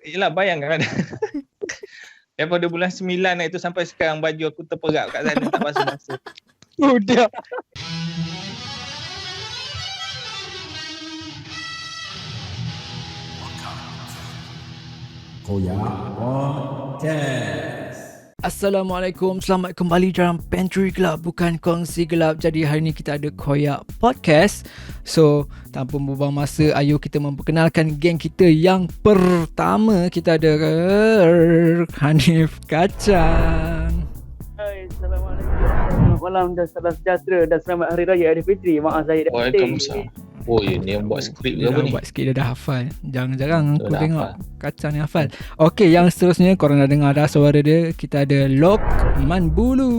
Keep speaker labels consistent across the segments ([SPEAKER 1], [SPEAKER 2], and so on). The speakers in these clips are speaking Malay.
[SPEAKER 1] Yelah bayangkan. Daripada bulan 9 itu sampai sekarang baju aku terperap kat sana tak basuh-basuh.
[SPEAKER 2] Udah.
[SPEAKER 3] Koyak Podcast.
[SPEAKER 2] Assalamualaikum, selamat kembali dalam Pantry Gelap, bukan kongsi gelap. Jadi hari ni kita ada Koyak Podcast. So, tanpa membuang masa, ayo kita memperkenalkan geng kita yang pertama. Kita ada Hanif Kacang.
[SPEAKER 4] Hai, Assalamualaikum. Selamat malam dan salam sejahtera dan selamat Hari Raya Aidilfitri. Maaf saya dah
[SPEAKER 1] Waalaikumsalam. Oh, ni yang buat skrip ke apa ni?
[SPEAKER 2] Buat sikit dah hafal. Jarang-jarang aku
[SPEAKER 1] Dah
[SPEAKER 2] tengok
[SPEAKER 1] hafal.
[SPEAKER 2] Kacang ni hafal. Okey, yang seterusnya korang dah dengar dah suara dia. Kita ada Lokman Bulu.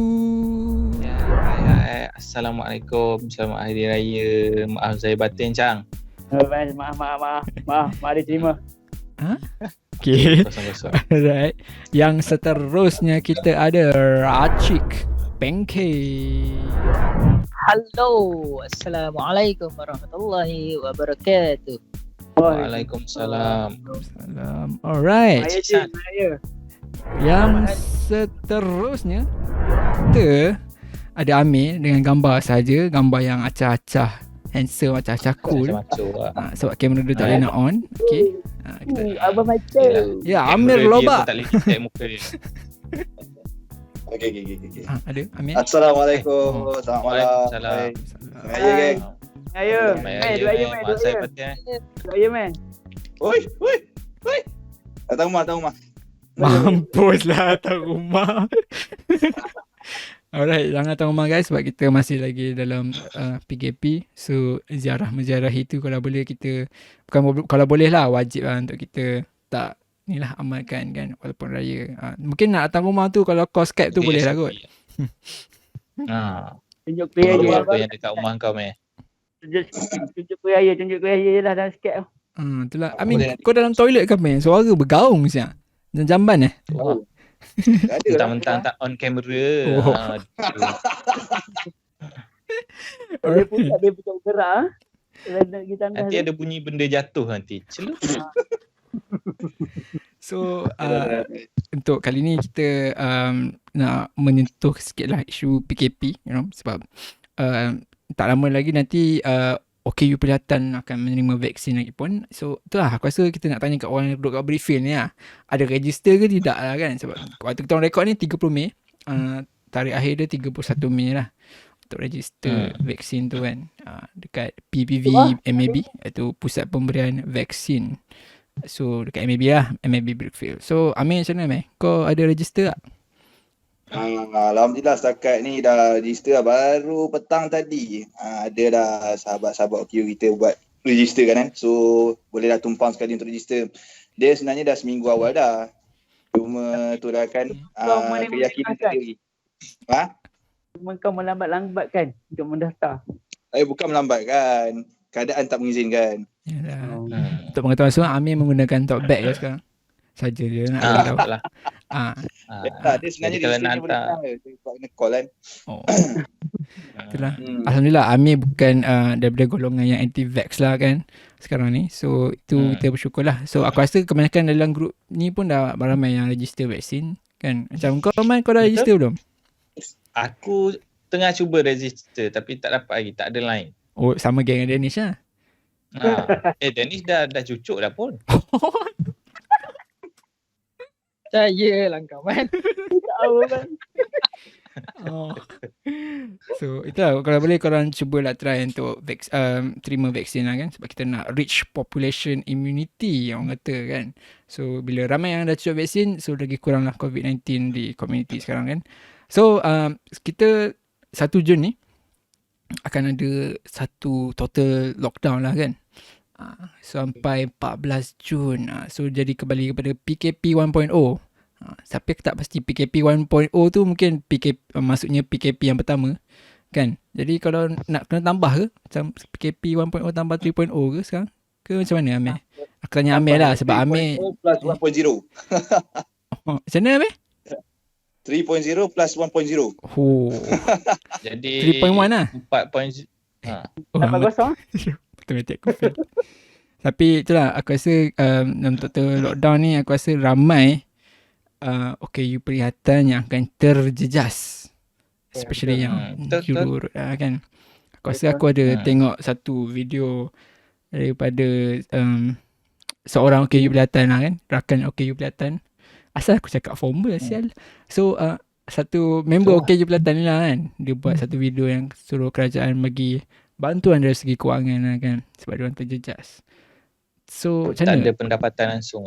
[SPEAKER 1] Ya, Assalamualaikum. Selamat Hari Raya. Maaf saya batin, Cang.
[SPEAKER 4] Maaf diterima.
[SPEAKER 2] Okey.
[SPEAKER 1] Kosong-kosong.
[SPEAKER 2] Alright. Yang seterusnya kita ada Racik Pengke.
[SPEAKER 5] Halo, Assalamualaikum warahmatullahi wabarakatuh.
[SPEAKER 1] Waalaikumsalam.
[SPEAKER 2] Salam. Alright.
[SPEAKER 4] Saya.
[SPEAKER 2] Yang seterusnya kita ada Amir dengan gambar saja, gambar yang acah-acah, handsome, acah-acah cool.
[SPEAKER 1] Macam-macam lah.
[SPEAKER 2] Sebab kamera dia tak boleh nak on. Okey. Kita
[SPEAKER 4] Abang macam.
[SPEAKER 2] ya, Amir
[SPEAKER 1] Kamera dia
[SPEAKER 2] lobak.
[SPEAKER 1] pun tak boleh detect muka dia.
[SPEAKER 6] Okay.
[SPEAKER 2] Ada Amir.
[SPEAKER 6] Assalamualaikum. Selamat malam.
[SPEAKER 1] Waalaikumsalam.
[SPEAKER 6] Raya geng.
[SPEAKER 4] Raya. Raya,
[SPEAKER 1] Maaf saya batin.
[SPEAKER 4] Raya, man.
[SPEAKER 6] Oi. Datang rumah.
[SPEAKER 2] Mampuslah datang rumah. Alright, jangan datang rumah guys sebab kita masih lagi dalam PKP. So ziarah-menziarah itu kalau boleh kita, bukan kalau boleh lah, wajib lah untuk kita tak ni lah amalkan kan walaupun raya. Mungkin nak datang rumah tu kalau call Skype tu boleh lah kot.
[SPEAKER 4] Tunjuk kuih raya.
[SPEAKER 1] Apa yang dekat rumah kau meh?
[SPEAKER 4] Tunjuk kuih raya je lah dalam sikit.
[SPEAKER 2] Itulah. Amin, kau dalam toilet ke main? Suara bergaung siap. Dan jamban
[SPEAKER 6] Oh.
[SPEAKER 1] Mentang-mentang tak on kamera.
[SPEAKER 2] Oh.
[SPEAKER 4] Dia pun tak ada betul gerak.
[SPEAKER 1] Nanti ada bunyi benda jatuh nanti. Celup.
[SPEAKER 2] So untuk kali ni kita nak menyentuh sikit lah isu PKP, sebab tak lama lagi nanti OKU Perkhidmatan akan menerima vaksin lagi pun. So itulah aku rasa kita nak tanya kat orang yang duduk kat Briefil ni lah, ada register ke tidak lah kan, sebab waktu kita orang rekod ni 30 Mei, tarikh akhir dia 31 Mei lah untuk register vaksin tu kan, dekat PPV MAB, iaitu Pusat Pemberian Vaksin. So dekat MAB lah, MAB Brickfield. So Amir, macam mana Amir? Kau ada register tak?
[SPEAKER 6] Alhamdulillah setakat ni dah register lah. Baru petang tadi ada dah sahabat-sahabat OKU kita buat register kan. So boleh dah tumpang sekali untuk register. Dia sebenarnya dah seminggu awal dah. Cuma tu dah kan keyakinan kita lagi.
[SPEAKER 4] Cuma kau melambat-lambat kan untuk mendaftar.
[SPEAKER 6] Bukan melambatkan. Keadaan tak mengizinkan.
[SPEAKER 2] Yalah. Untuk pengetahuan semua, Amir menggunakan tote bag lah sekarang. Saja dia nak tahu.
[SPEAKER 1] lah.
[SPEAKER 6] Dia sebenarnya
[SPEAKER 1] Jadi kalau
[SPEAKER 6] register
[SPEAKER 1] nak
[SPEAKER 6] ni boleh
[SPEAKER 1] hantar,
[SPEAKER 6] senang je. Sebab kena call kan.
[SPEAKER 2] Oh. Itulah. Alhamdulillah Amir bukan daripada golongan yang anti-vax lah kan sekarang ni. So itu kita bersyukur lah. So aku rasa kebanyakan dalam grup ni pun dah ramai yang register vaksin kan. Macam kau Man, kau dah register belum?
[SPEAKER 1] Aku tengah cuba register tapi tak dapat lagi, tak ada line.
[SPEAKER 2] Oh, sama geng dengan Danish lah.
[SPEAKER 1] Dennis dah cucuk dah pun.
[SPEAKER 5] Percaya lah kau man.
[SPEAKER 4] Tahu kan.
[SPEAKER 2] Oh. So itulah, kalau boleh korang cubalah try untuk terima vaksin lah kan, sebab kita nak reach population immunity yang orang kata kan. So bila ramai yang dah cucuk vaksin, so lagi kurang lah COVID-19 di community sekarang kan. So kita 1 Jun ni akan ada satu total lockdown lah kan, sampai 14 Jun. So jadi kembali kepada PKP 1.0. Siapa tak pasti PKP 1.0 tu mungkin maksudnya PKP yang pertama kan. Jadi kalau nak kena tambah ke, macam PKP 1.0 tambah 3.0 ke sekarang, ke macam mana Amir? Aku tanya Amir lah sebab Amir
[SPEAKER 6] 3.0 plus 1.0.
[SPEAKER 2] Macam mana Amir?
[SPEAKER 6] 3.0 plus 1.0.
[SPEAKER 2] Oh.
[SPEAKER 1] Jadi
[SPEAKER 2] 3.1 lah.
[SPEAKER 1] 4.0.
[SPEAKER 4] Dapat kosong.
[SPEAKER 2] Automatic aku fail. Tapi itulah aku rasa dalam total lockdown ni aku rasa ramai OKU Perihatan yang akan terjejas. Especially yang
[SPEAKER 1] Betul.
[SPEAKER 2] jururut kan. Aku rasa aku ada tengok satu video daripada seorang OKU Perihatan lah kan. Rakan OKU Perihatan. Asal aku cakap formal sial. So satu member OKU Perihatan ni lah kan. Dia buat satu video yang suruh kerajaan bagi bantuan dari segi kewangan lah kan. Sebab dia orang terjejas. So macam
[SPEAKER 1] Tak
[SPEAKER 2] mana?
[SPEAKER 1] ada pendapatan langsung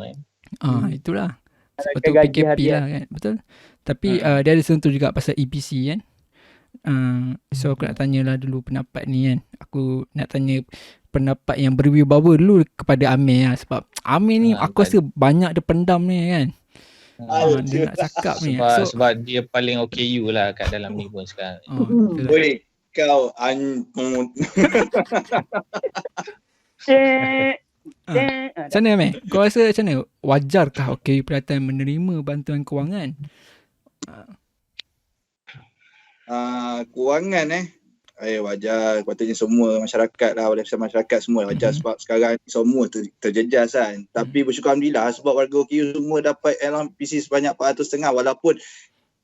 [SPEAKER 2] Itulah.
[SPEAKER 4] Nak
[SPEAKER 2] Betul
[SPEAKER 4] gaji
[SPEAKER 2] PKP
[SPEAKER 4] harian.
[SPEAKER 2] lah kan. Betul. Tapi dia ada sentuh juga pasal EPC kan. So aku nak tanyalah dulu pendapat ni kan. Aku nak tanya pendapat yang berwibawa dulu kepada Amir lah. Sebab Amir ni aku rasa banyak dia pendam ni kan. Dia nak cakap ni.
[SPEAKER 1] Sebab dia paling OKU lah kat dalam ni pun sekarang.
[SPEAKER 2] Itulah.
[SPEAKER 6] Boleh kau
[SPEAKER 2] Macam mana Amir? Kau rasa macam mana? Wajarkah OKU Perihatan menerima bantuan kewangan?
[SPEAKER 6] Kewangan wajar, patutnya semua masyarakat lah, walaupun masyarakat semua wajar sebab sekarang semua terjejas kan. Tapi bersyukur Alhamdulillah sebab warga OKU semua dapat LMPC sebanyak 400.5 walaupun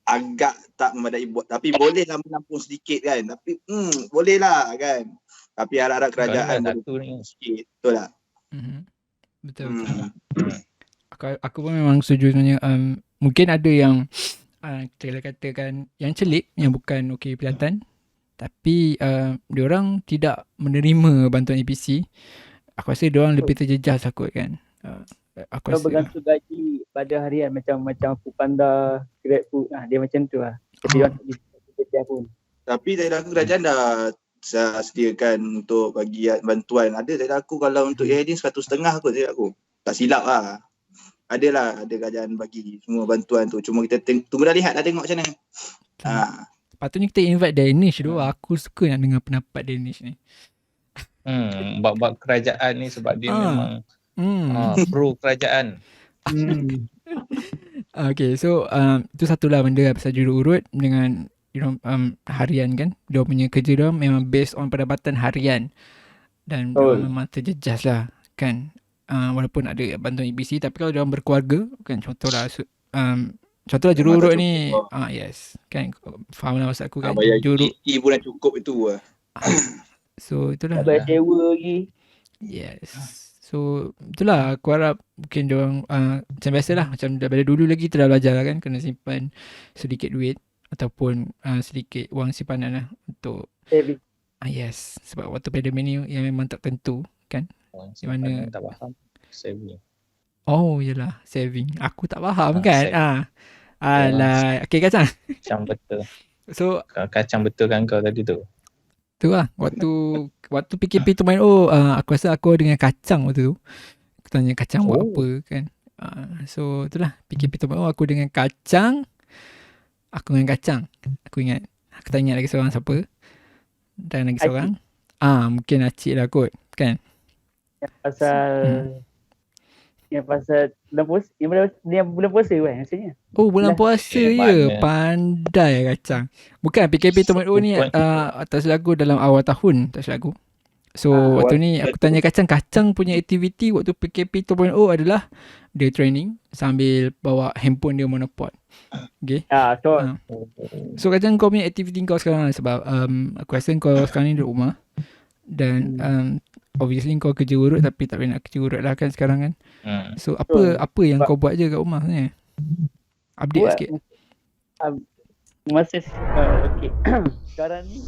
[SPEAKER 6] agak tak memadai buat, tapi bolehlah menampung sedikit kan. Tapi boleh lah kan. Tapi harap-harap kerajaan
[SPEAKER 1] satu ni
[SPEAKER 6] sikit, betul tak?
[SPEAKER 2] Betul. Aku pun memang setuju sebenarnya. Mungkin ada yang kita katakan yang celik, yang bukan OKU Perihatan, tapi diorang tidak menerima bantuan EPC. Aku rasa diorang lebih terjejas takut kan. Aku
[SPEAKER 4] Kalau
[SPEAKER 2] rasa
[SPEAKER 4] bergantung gaji pada harian macam Foodpanda, GrabFood, dia macam tu lah. Jadi orang tak bisa kerja pun.
[SPEAKER 6] Tapi tak aku kerajaan dah sediakan untuk bagi bantuan. Ada tak aku kalau untuk ni 100.5 kot tak aku. Tak silap lah. Ada kerajaan bagi semua bantuan tu. Cuma kita tunggu dah lihat dah tengok macam mana.
[SPEAKER 2] patutnya kita invite Danish tu. Aku suka nak dengar pendapat Danish ni.
[SPEAKER 1] Bab kerajaan ni sebab dia memang pro kerajaan.
[SPEAKER 2] Okay, so itu satulah benda pasal jururut dengan harian kan. Dia punya kerja dia memang based on pendapatan harian. Dan dia memang terjejas lah kan. Walaupun ada bantuan EPC, tapi kalau dia berkeluarga kan, contohlah jururut ni yes kan, faham lah maksud aku kan.
[SPEAKER 6] Bayar
[SPEAKER 2] Jurut
[SPEAKER 6] pun dah cukup itu lah.
[SPEAKER 2] so itulah.
[SPEAKER 4] Tak bayar sewa lagi.
[SPEAKER 2] Yes. So itulah aku harap mungkin diorang macam biasalah, macam daripada dulu lagi kita dah belajar lah kan, kena simpan sedikit duit ataupun sedikit wang simpanan lah untuk
[SPEAKER 4] Saving.
[SPEAKER 2] yes, sebab waktu pandemik ni yang memang tak tentu kan. Di mana
[SPEAKER 1] tak faham saving.
[SPEAKER 2] yelah saving. Aku tak faham kan. Alah, okay Kacang.
[SPEAKER 1] Kacang betul.
[SPEAKER 2] So
[SPEAKER 1] Kacang betul kan kau tadi tu.
[SPEAKER 2] tu lah waktu PKP 2.0 aku rasa aku dengan Kacang waktu tu. Aku tanya Kacang buat apa kan. So itulah PKP 2.0 aku dengan Kacang. Aku dengan Kacang. Aku ingat. Aku tanya lagi seorang siapa. Dan lagi seorang. Mungkin Acik lah kot kan.
[SPEAKER 4] Yang pasal bulan puasa kan rasanya.
[SPEAKER 2] Bulan puasa ya. Pandai Kacang. Bukan PKP 2.0 ni atas lagu dalam awal tahun, tak silap aku. So waktu ni aku tanya Kacang punya aktiviti waktu PKP 2.0 adalah dia training sambil bawa handphone dia monopod. Okay. So Kacang, kau punya aktiviti kau sekarang sebab aku rasa kau sekarang ni duduk rumah. Dan obviously kau kerja urut, tapi tak boleh nak kerja urut lah kan sekarang kan. So apa yang kau buat je kat rumah sebenarnya? Update sikit.
[SPEAKER 4] Masa okay. Sekarang ni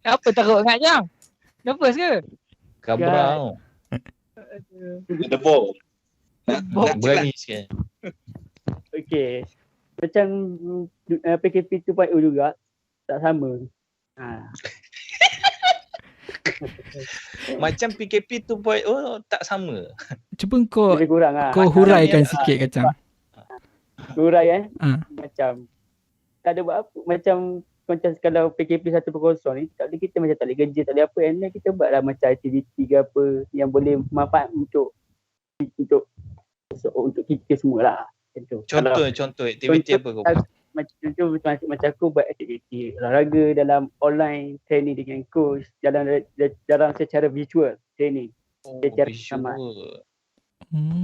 [SPEAKER 5] Apa teruk sangat Jang? Nervous ke?
[SPEAKER 1] Kabrau.
[SPEAKER 6] Tepuk.
[SPEAKER 1] Berani sikit.
[SPEAKER 4] Okay. Macam PKP 2.0 juga tak sama.
[SPEAKER 1] Macam PKP 2.0 tak sama.
[SPEAKER 2] Cuba kau
[SPEAKER 4] Lebih kurang lah.
[SPEAKER 2] kau huraikan sikit Kacang.
[SPEAKER 4] Hurai macam tak ada buat apa. Macam kalau PKP 1.0 ni, tak boleh, kita macam tak boleh kerja, tak boleh apa. And then kita buat lah macam aktiviti ke apa yang boleh manfaat untuk kita semua lah.
[SPEAKER 1] Contoh aktiviti apa kau buat?
[SPEAKER 4] macam aku buat aktiviti olahraga dalam online, training dengan coach, dalam secara virtual training. Secara sama.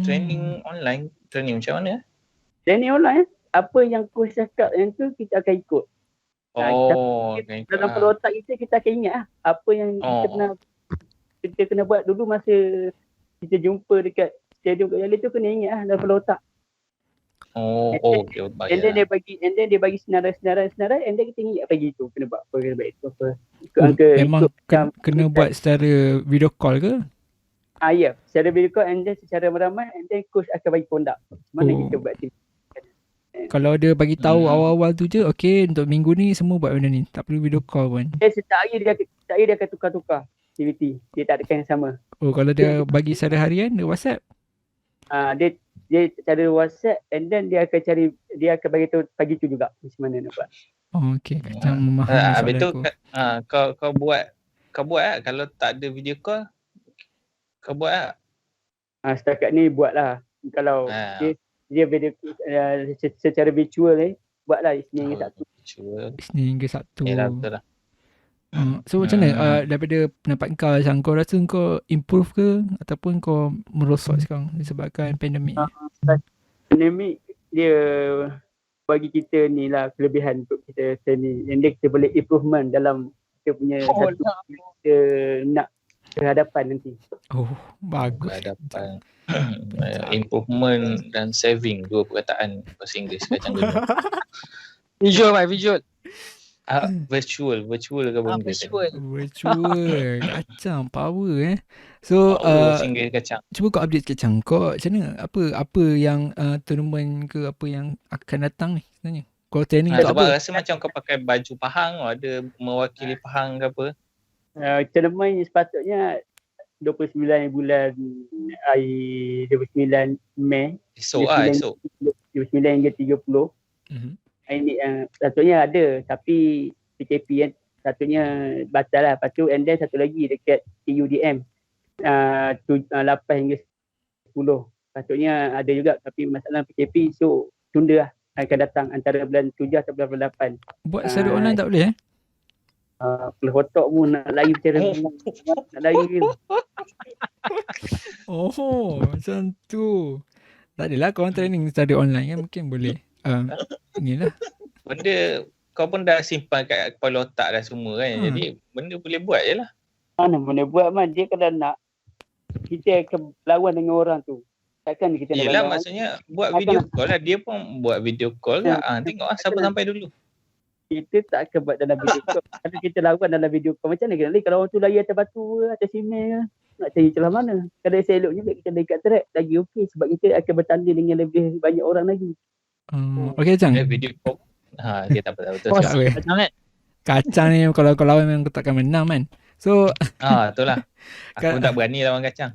[SPEAKER 1] Training online, training macam mana?
[SPEAKER 4] Training online, apa yang coach cakap yang tu kita akan ikut. Dalam kepala otak kita akan ingat apa yang kita kena buat dulu masa kita jumpa dekat stadium kat Yali tu, kena ingat dalam kepala otak.
[SPEAKER 1] Okay.
[SPEAKER 4] And then dia bagi senarai and then kita ingat pagi tu kena buat apa, kena buat itu apa.
[SPEAKER 2] Memang kena buat secara video call ke?
[SPEAKER 4] Ya, secara video call and then secara ramai and then coach akan bagi conduct. Mana kita buat aktiviti.
[SPEAKER 2] Kalau dia bagi tahu awal-awal tu je, okey untuk minggu ni semua buat benda ni. Tak perlu video call pun.
[SPEAKER 4] Setiap hari dia akan tukar-tukar aktiviti. Dia tak akan yang sama.
[SPEAKER 2] Kalau dia bagi secara harian, dia WhatsApp?
[SPEAKER 4] Dia cara WhatsApp and then dia akan bagi tahu pagi tu juga macam mana nak buat.
[SPEAKER 2] Okey, Kacang memahami soalan
[SPEAKER 1] tu,
[SPEAKER 2] aku.
[SPEAKER 1] Kau buat kalau tak ada video call, kau buat
[SPEAKER 4] setakat ni buat lah. Kalau dia video secara virtual buatlah Isnin hingga Sabtu.
[SPEAKER 2] Isnin hingga Sabtu.
[SPEAKER 1] Betul lah.
[SPEAKER 2] So macam mana daripada pendapat kau rasa kau improve ke ataupun kau merosot sekarang disebabkan pandemik?
[SPEAKER 4] Pandemik dia bagi kita ni lah kelebihan untuk kita training yang kita boleh improvement dalam kita punya kita nak kehadapan nanti.
[SPEAKER 2] Bagus.
[SPEAKER 1] Kehadapan. Improvement dan saving, dua perkataan bahasa Inggeris Kacang guna.
[SPEAKER 5] Visual.
[SPEAKER 1] Virtual ke benda
[SPEAKER 2] Virtual. Kacang power So
[SPEAKER 1] bahasa Inggeris Kacang.
[SPEAKER 2] cuba kau update Kacang. Kau macam mana? Apa yang tournament ke apa yang akan datang ni sebenarnya? Kau training untuk
[SPEAKER 1] Sebab
[SPEAKER 2] apa?
[SPEAKER 1] rasa macam kau pakai baju Pahang, ada mewakili Pahang ke apa?
[SPEAKER 4] Tournament sepatutnya 29 bulan 29 Mei.
[SPEAKER 1] Esok
[SPEAKER 4] 29 hingga 30. Ini yang satunya ada tapi PKP kan satunya batal lah. Lepas tu and then satu lagi dekat TUDM 8 hingga 10. Patutnya ada juga tapi masalah PKP so tunda lah, akan datang antara bulan 7 atau bulan 8.
[SPEAKER 2] Buat secara online tak boleh
[SPEAKER 4] Kelas otak pun nak lari macam nak lari
[SPEAKER 2] macam tu. Tak adalah korang training secara online kan mungkin boleh. Inilah.
[SPEAKER 1] Benda kau pun dah simpan kat kepala otak dah semua kan. Jadi benda boleh buat je lah.
[SPEAKER 4] Mana boleh buat dia kalau nak kita akan lawan dengan orang tu. Takkan kita nak
[SPEAKER 1] lawan. Maksudnya buat video call lah. Dia pun buat video call lah. Tengok lah siapa sampai dulu.
[SPEAKER 4] Kita tak akan buat dalam video call. Kalau kita lawan dalam video call macam mana kita lari? Kalau orang tu lari atas batu ke, atas simen ke, nak cari celah mana? Kalau seloknya kita lari kat track lagi okey sebab kita akan bertanding dengan lebih banyak orang lagi.
[SPEAKER 2] Okey Kacang.
[SPEAKER 1] Video call. Dia tak betul.
[SPEAKER 2] Kacang ni kalau kau lawan memang kau takkan menang kan. So
[SPEAKER 1] betul lah. Aku tak berani lawan Kacang.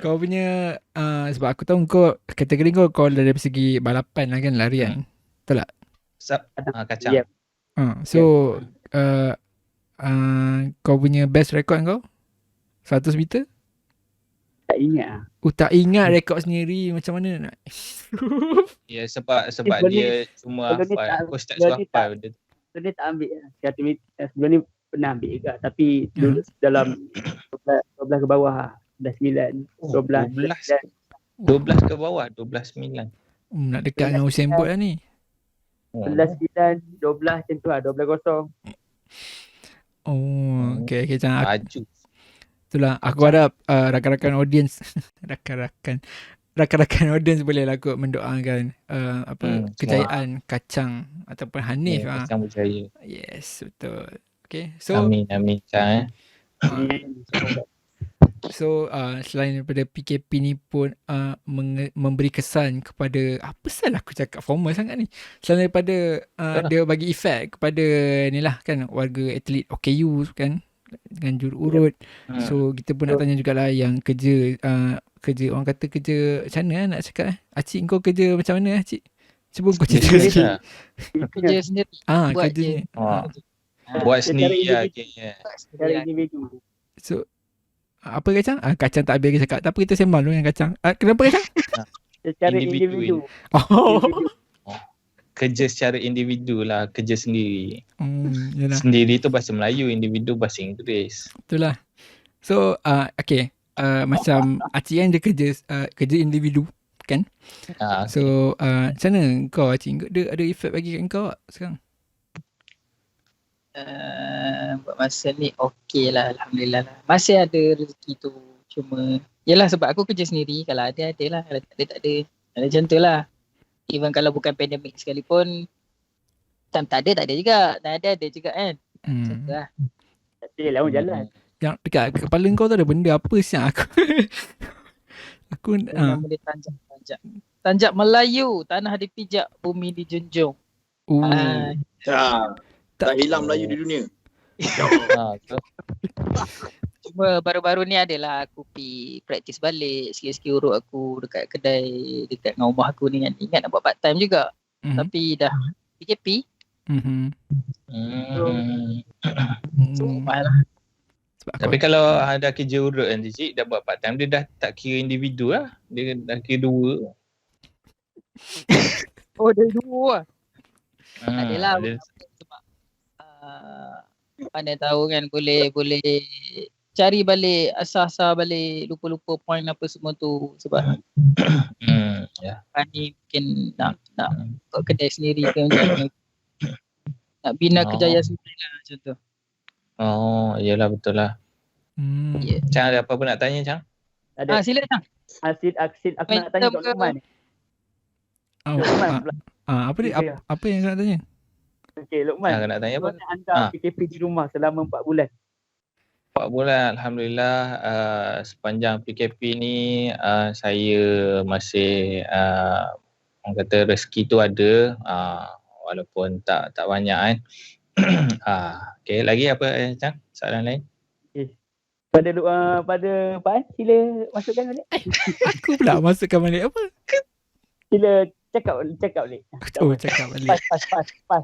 [SPEAKER 2] Kau punya sebab aku tahu kau kategori kau dari segi balapan lah kan, larian. Betul tak?
[SPEAKER 1] Kacang.
[SPEAKER 4] Yep.
[SPEAKER 2] So kau punya best record kau 100 meter?
[SPEAKER 4] Tak ingat.
[SPEAKER 2] Tak ingat rekod sendiri macam mana nak?
[SPEAKER 1] Ya sebab dia cuma hafal. Coach tak suruh hafal benda tu.
[SPEAKER 4] Sebelum ni tak ambil sebelum ni pernah ambil juga tapi dulu dalam 12 ke bawah 12
[SPEAKER 1] ke bawah 12.9.
[SPEAKER 2] Nak dekat dengan Usain Bolt lah ni.
[SPEAKER 4] 11.9 12 macam tu lah 12.0.
[SPEAKER 2] Okay macam
[SPEAKER 1] Baju.
[SPEAKER 2] Itulah aku harap rakan-rakan audience rakan-rakan audience boleh lah kot mendoakan kejayaan Kacang ataupun Hanif.
[SPEAKER 1] Kacang berjaya.
[SPEAKER 2] Yes, betul. Okay, so
[SPEAKER 1] amin Kacang.
[SPEAKER 2] So selain daripada PKP ni pun memberi kesan kepada apa salah aku cakap formal sangat ni. Selain daripada dia bagi efek kepada ni lah kan warga atlet OKU kan dengan jururut. So kita pun nak tanya jugalah yang kerja orang kata kerja macam mana nak cakap Acik kau kerja macam mana Acik? Cuba kau cerita sikit.
[SPEAKER 5] Kerja sendiri.
[SPEAKER 2] Kerja ni.
[SPEAKER 1] Buat sendiri lah kayaknya.
[SPEAKER 4] Secara individu.
[SPEAKER 2] So apa Kacang? Kacang tak habis cakap. Tak apa kita sembang dulu dengan Kacang. Kenapa Kacang?
[SPEAKER 4] Secara individu.
[SPEAKER 1] kerja secara individu lah, kerja sendiri.
[SPEAKER 2] Yalah.
[SPEAKER 1] Sendiri tu bahasa Melayu, individu bahasa Inggeris.
[SPEAKER 2] Itulah. So, okay. Macam Acik kan dia kerja individu kan? So, macam mana kau Acik? Ada efek bagi kat kau tak sekarang?
[SPEAKER 5] Buat masa ni okey lah, Alhamdulillah lah. Masih ada rezeki tu. Cuma, yelah sebab aku kerja sendiri. Kalau ada lah. Kalau tak ada, tak ada. Macam tu lah. Even kalau bukan pandemik sekalipun, time tak ada juga. Tak ada juga kan. Macam tu lah.
[SPEAKER 4] Tak ada lah jalan.
[SPEAKER 2] Yang dekat kepala kau tu ada benda apa siang aku? Aku
[SPEAKER 5] Nama dia Tanjak Melayu, tanah dipijak, bumi dijunjung.
[SPEAKER 6] Tak hilang Melayu di dunia.
[SPEAKER 5] Cuma baru-baru ni adalah aku pergi praktis balik. Sikit-sikit urut aku dekat kedai dekat dengan rumah aku ni kan. Ingat nak buat part time juga. Tapi dah PKP. So malah.
[SPEAKER 1] Tapi kalau ada kerja urut kan Cik, dah buat part time, dia dah tak kira individu lah. Dia dah kira dua.
[SPEAKER 5] Oh dia dua lah. Adalah sebab pandai tahu kan, boleh cari balik, asah-asah balik, lupa-lupa point apa semua tu. Sebab ni mungkin nak buat kedai sendiri ke macam nak bina kejayaan sendiri lah macam tu.
[SPEAKER 1] Oh, iyalah betul lah. Cang ada apa-apa nak tanya Cang?
[SPEAKER 4] Ada.
[SPEAKER 5] Sila Cang.
[SPEAKER 4] Asid aku nak tanya Dr. Luqman.
[SPEAKER 2] Apa dia? Apa yang kau nak tanya?
[SPEAKER 4] Okey, Luqman.
[SPEAKER 1] Nak tanya apa?
[SPEAKER 4] Anda PKP di rumah selama 4 bulan.
[SPEAKER 1] 4 bulan Alhamdulillah. Sepanjang PKP ni saya masih orang kata rezeki tu ada, walaupun tak banyak kan. Okey, lagi apa Cang? Soalan lain?
[SPEAKER 4] Pada Pak sila masukkan balik.
[SPEAKER 2] Aku pula masukkan balik apa?
[SPEAKER 4] Sila cakap balik.
[SPEAKER 2] Oh, cakap balik.
[SPEAKER 4] Pas.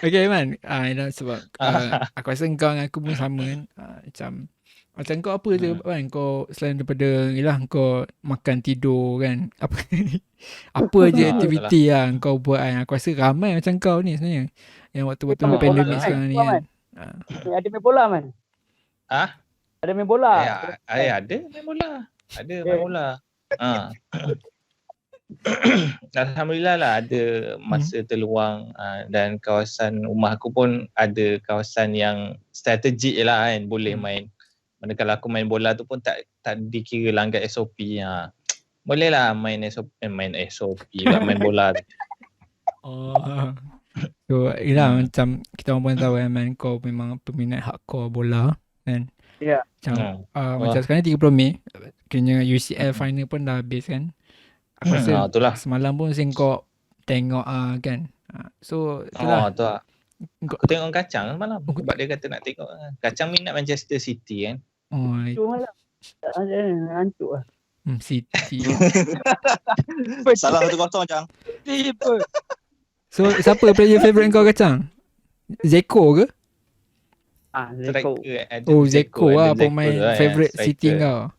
[SPEAKER 2] Okay Man, sebab aku rasa kau dengan aku pun sama kan. Macam kau apa je kan, kau selain daripada yelah kau makan tidur kan, apa je aktiviti lah kau buat kan. Aku rasa ramai macam kau ni sebenarnya yang waktu-waktu pandemik sekarang ni kan.
[SPEAKER 4] Ada main bola Man? Ada main bola?
[SPEAKER 1] Ada main bola. Ada main bola. Alhamdulillah lah ada masa terluang, dan kawasan rumah aku pun ada kawasan yang strategik lah kan, boleh main. Mana kalau aku main bola tu pun tak dikira langgar SOP. Boleh lah main SOP lah main bola tu.
[SPEAKER 2] So macam kita orang pun tahu kan Man, kau memang peminat hardcore bola kan.
[SPEAKER 4] Ya.
[SPEAKER 2] Macam sekarang ni 30 Mei kena UCL final pun dah habis kan. Aku rasa semalam pun kau tengok kan. So itulah.
[SPEAKER 1] Tu lah. Aku tengok Kacang semalam sebab dia kata nak tengok. Kacang minat Manchester City kan.
[SPEAKER 4] Cuma lah. Hancur lah.
[SPEAKER 2] City.
[SPEAKER 6] Salah 1-0 Cang.
[SPEAKER 2] So siapa player favourite kau Kacang? Zeko ke?
[SPEAKER 4] Zeko.
[SPEAKER 2] Zeko lah pemain favourite City kau.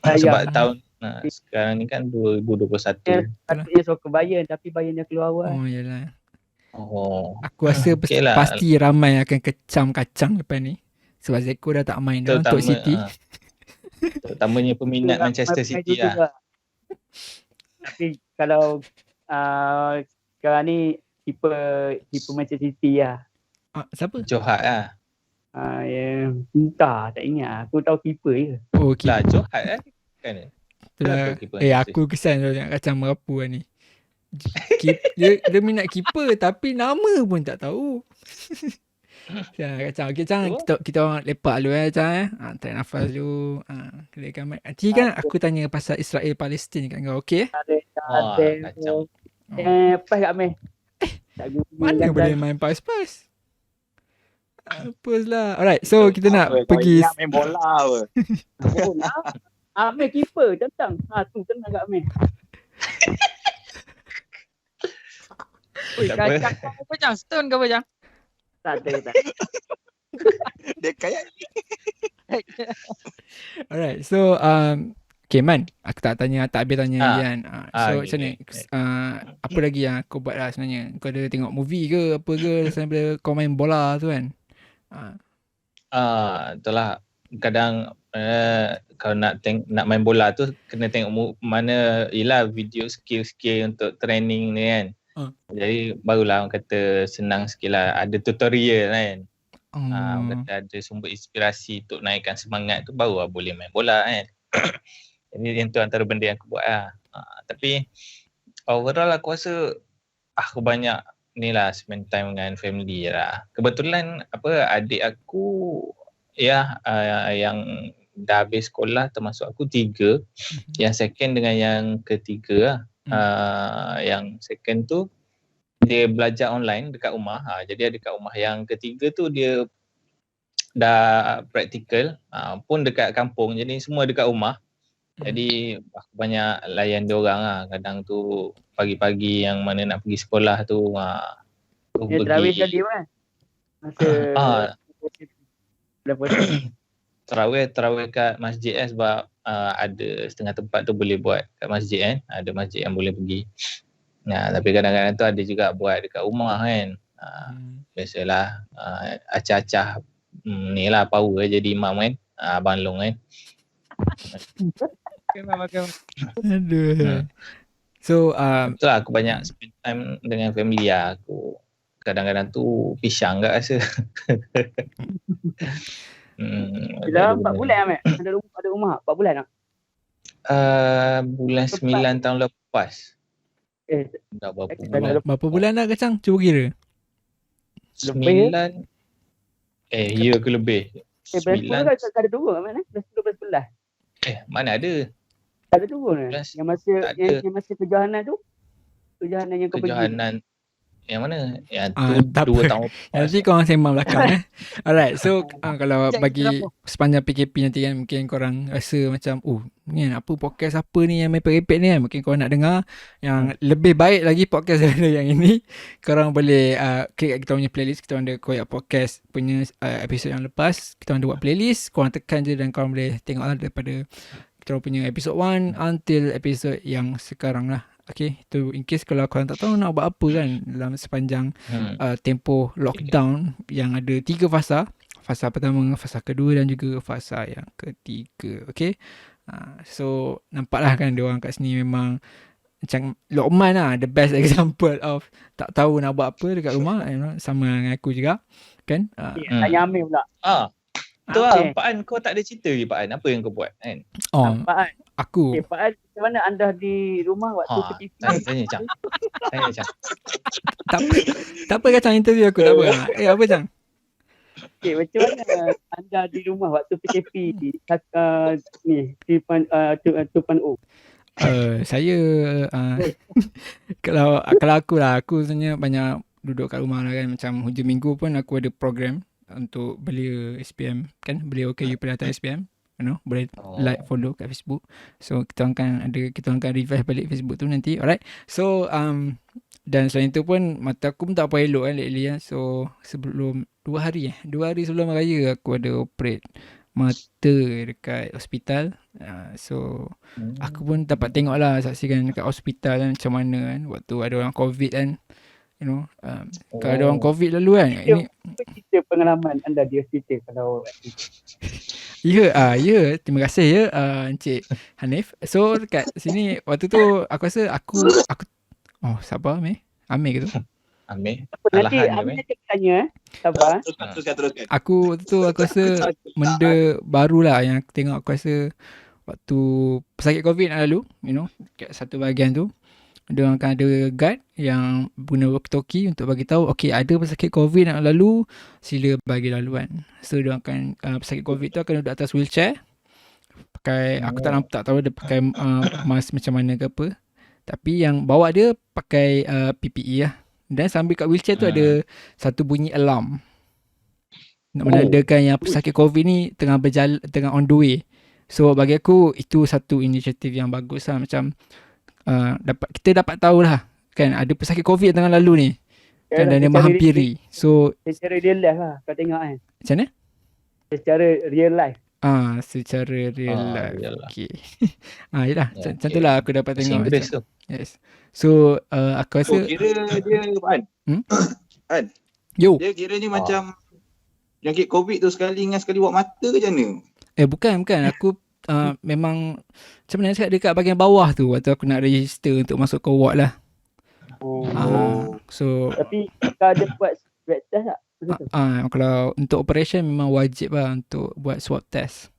[SPEAKER 1] Sebab tahun sekarang ni kan 2021.
[SPEAKER 4] Dia sokong Bayern tapi Bayern yang keluar awal.
[SPEAKER 2] Yalah. Aku rasa pasti ramai akan kecam Kacang lepas ni. Sebab Zeko dah tak main dah untuk City.
[SPEAKER 1] Terutamanya peminat Manchester City lah.
[SPEAKER 4] Tapi kalau sekarang ni keeper Manchester City lah.
[SPEAKER 2] Siapa?
[SPEAKER 1] Johat lah.
[SPEAKER 4] Entah, tak ingat. Aku tahu keeper je.
[SPEAKER 2] Okay.
[SPEAKER 1] Lah Johat kan.
[SPEAKER 2] Aku kesan tengok Kacang merapu lah ni. Dia minat keeper tapi nama pun tak tahu. Kacang. Okay, kita orang lepak dulu Kacang. Tarik nafas dulu. Nanti kan aku tanya pasal Israel Palestin kat kau, okay?
[SPEAKER 1] Kacang.
[SPEAKER 4] Pas kat Meh.
[SPEAKER 2] Mana boleh main pas-pas? Apa lah. Alright, so kita nak pergi
[SPEAKER 6] main bola apa?
[SPEAKER 4] Bola. Amir keeper tentang. Tu tenang kat Amir.
[SPEAKER 5] Kacang apa Cang? Stone ke apa Cang?
[SPEAKER 4] Tak.
[SPEAKER 6] Dia kayak
[SPEAKER 2] Alright, so Okay Man, aku tak habis tanya lagi kan. So
[SPEAKER 1] okay,
[SPEAKER 2] macam ni, apa lagi yang kau buat lah sebenarnya? Kau ada tengok movie ke apa ke selain daripada kau main bola tu kan?
[SPEAKER 1] Itulah kadang kalau nak main bola tu kena tengok mana ialah video skill untuk training ni kan. Jadi barulah orang kata senang sikit lah, ada tutorial kan. Orang kata ada sumber inspirasi untuk naikkan semangat tu baru lah boleh main bola kan. Jadi yang tu antara benda yang aku buat lah. Tapi overall aku rasa aku banyak ni lah spend time dengan family lah. Kebetulan adik aku yang dah habis sekolah termasuk aku 3. Yang second dengan yang ketiga lah. Yang second tu dia belajar online dekat rumah. Jadi dekat rumah. Yang ketiga tu dia dah praktikal pun dekat kampung. Jadi semua dekat rumah. Jadi aku banyak layan dia orang lah. Kadang tu pagi-pagi yang mana nak pergi sekolah tu
[SPEAKER 4] Dia terawih sekali kan? Masa
[SPEAKER 1] terawih kat masjid kan, sebab ada setengah tempat tu boleh buat kat masjid kan. Ada masjid yang boleh pergi. Tapi kadang-kadang tu ada juga buat dekat rumah kan. Biasalah acah-acah ni lah power jadi imam kan. Abang Long kan.
[SPEAKER 2] Aduh. So
[SPEAKER 1] betul lah aku banyak spend time dengan family lah. Aku kadang-kadang tu pisang kat rasa.
[SPEAKER 4] Dah 4 bulan Ahmad? Ada rumah 4 bulan tak?
[SPEAKER 1] Bulan 9 tahun lepas. Dah
[SPEAKER 2] berapa bulan dah Kacang? Cuba kira.
[SPEAKER 1] 9. Ya ke lebih.
[SPEAKER 4] 9 kan tak ada turun Ahmad. Dah 10-11.
[SPEAKER 1] Mana ada.
[SPEAKER 4] Tak ada turun lah. Yang masa kejohanan tu. Kejohanan yang kau pergi.
[SPEAKER 1] Yang mana? Yang tu 2 tahun lepas.
[SPEAKER 2] Nanti korang sembang belakang Alright, so kalau bagi sepanjang PKP nanti kan, mungkin korang rasa macam ni kan, apa podcast apa ni yang main peripet ni kan, mungkin korang nak dengar yang lebih baik lagi podcast daripada yang ini, korang boleh klik kita punya playlist. Kita ada Koyak Podcast punya episod yang lepas, kita ada buat playlist, korang tekan je dan korang boleh tengok lah daripada kita punya episod 1 until episod yang sekarang lah. Okay, tu in case kalau korang tak tahu nak buat apa kan dalam sepanjang tempoh lockdown yang ada 3 fasa. Fasa pertama, fasa kedua dan juga fasa yang ketiga. Okay, so nampaklah kan dia orang kat sini memang macam Lokman lah, the best example of tak tahu nak buat apa dekat rumah. Sama dengan aku juga kan.
[SPEAKER 4] Tanya Amir pula.
[SPEAKER 1] Tu lah, Pak An, kau tak ada cerita lagi Pak An, apa yang kau buat kan?
[SPEAKER 4] Pak An.
[SPEAKER 2] Aku.
[SPEAKER 4] Pak An, macam mana anda di rumah waktu PKP?
[SPEAKER 1] Tanya Cang.
[SPEAKER 2] Tak apa Kacang interview aku, tak apa. Apa Cang?
[SPEAKER 4] Okay, macam mana anda di rumah waktu PKP ni 2.0?
[SPEAKER 2] Saya kalau aku lah, aku sebenarnya banyak duduk kat rumah lah kan. Macam hujung minggu pun aku ada program untuk belia SPM kan, belia OKU Perkhidmatan SPM, boleh like, follow kat Facebook. So kita akan revive balik Facebook tu nanti. Alright, so dan selain tu pun mata aku pun tak apa elok kan lately. So sebelum 2 hari sebelum raya aku ada operate mata dekat hospital. So aku pun dapat tengok lah, saksikan dekat hospital kan macam mana kan waktu ada orang COVID kan. Kalau ada orang COVID lalu kan, ini
[SPEAKER 4] cerita pengalaman anda di hospital kalau
[SPEAKER 2] Ya, terima kasih ya Encik Hanif. So dekat sini waktu tu aku rasa aku sabar Amir ke tu?
[SPEAKER 1] Amir.
[SPEAKER 4] Nanti Amir tanya sabar.
[SPEAKER 6] Teruskan.
[SPEAKER 2] Aku rasa benda barulah yang aku tengok. Aku rasa waktu pesakit COVID nak lalu, kat satu bahagian tu dia orang akan ada guide yang guna walkie-talkie untuk bagi tahu, okey ada pesakit COVID nak lalu, sila bagi laluan. So dia akan pesakit COVID tu akan duduk atas wheelchair. Pakai aku tak tahu dia pakai mask macam mana ke apa. Tapi yang bawa dia pakai PPE lah. Dan sambil kat wheelchair tu ada satu bunyi alarm. Nak menandakan yang pesakit COVID ni tengah berjalan, tengah on the way. So bagi aku itu satu inisiatif yang bagus lah. Macam kita dapat tahulah kan ada pesakit COVID tengah lalu ni kan, dan dia menghampiri. So
[SPEAKER 4] secara real life lah kau tengok kan.
[SPEAKER 2] Macam mana?
[SPEAKER 4] Secara real life
[SPEAKER 2] Secara real life.
[SPEAKER 1] Yalah.
[SPEAKER 2] Okay. Yelah.
[SPEAKER 1] Ya,
[SPEAKER 2] Macam tu lah aku dapat
[SPEAKER 1] Bahasa
[SPEAKER 2] tengok.
[SPEAKER 1] Inggeris
[SPEAKER 2] macam,
[SPEAKER 1] tu.
[SPEAKER 2] yes. So, aku rasa...
[SPEAKER 6] So kira dia An.
[SPEAKER 2] Hmm?
[SPEAKER 6] An.
[SPEAKER 2] Yo.
[SPEAKER 6] Dia kiranya macam jangkit COVID tu sekali dengan sekali buat mata ke macam mana?
[SPEAKER 2] Bukan. Aku memang macam mana cakap dekat bahagian bawah tu waktu aku nak register untuk masuk ke ward lah. So
[SPEAKER 4] Tapi kau ada buat swab test tak? Betul.
[SPEAKER 2] kalau untuk operation memang wajib lah untuk buat swab test.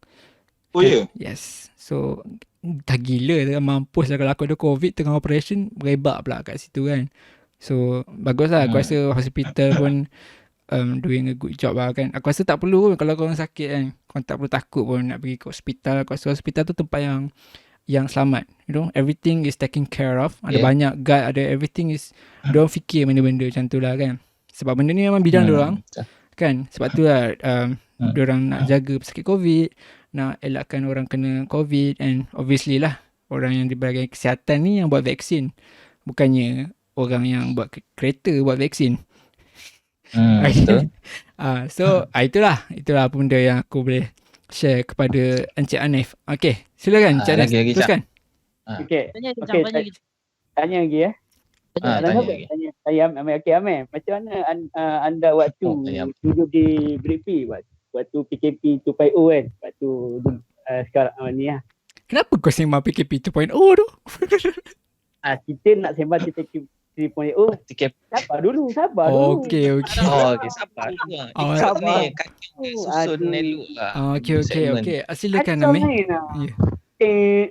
[SPEAKER 6] Oh ya?
[SPEAKER 2] Yes. So dah gila dah mampus lah kalau aku ada COVID tengah operation berebak pula kat situ kan. So bagus lah. Aku rasa hospital pun doing a good job lah kan. Aku rasa tak perlu pun kalau korang sakit kan. Korang tak perlu takut pun nak pergi ke hospital. Aku rasa hospital tu tempat yang selamat. You know, everything is taken care of. Ada banyak guard, ada everything is, diorang fikir benda-benda macam tu lah kan. Sebab benda ni memang bidang diorang kan. Sebab tu lah diorang nak jaga pesakit COVID, nak elakkan orang kena COVID, and obviously lah orang yang di bahagian kesihatan ni yang buat vaksin, bukannya orang yang buat kereta buat vaksin.
[SPEAKER 1] Betul.
[SPEAKER 2] So itulah apa benda yang aku boleh share kepada Encik Hanif. Okay, silakan Encik Hanif,
[SPEAKER 1] lagi,
[SPEAKER 2] teruskan.
[SPEAKER 4] Okay.
[SPEAKER 5] Tanya je,
[SPEAKER 4] Okay,
[SPEAKER 5] tanya je.
[SPEAKER 4] tanya lagi ya.
[SPEAKER 1] Tanya lagi.
[SPEAKER 4] Tanya saya Amir. Okay Amir, macam mana anda waktu duduk di Briefy waktu PKP 2.0 kan? Waktu sekarang ni lah.
[SPEAKER 2] Kenapa kau sembang PKP 2.0 tu?
[SPEAKER 4] Kita nak sembang PKP 3.0. Sabar dulu.
[SPEAKER 2] Okay.
[SPEAKER 1] Okay, sabar. Ikut ni, kacau susun elok lah.
[SPEAKER 2] Okay. Silakan Amir.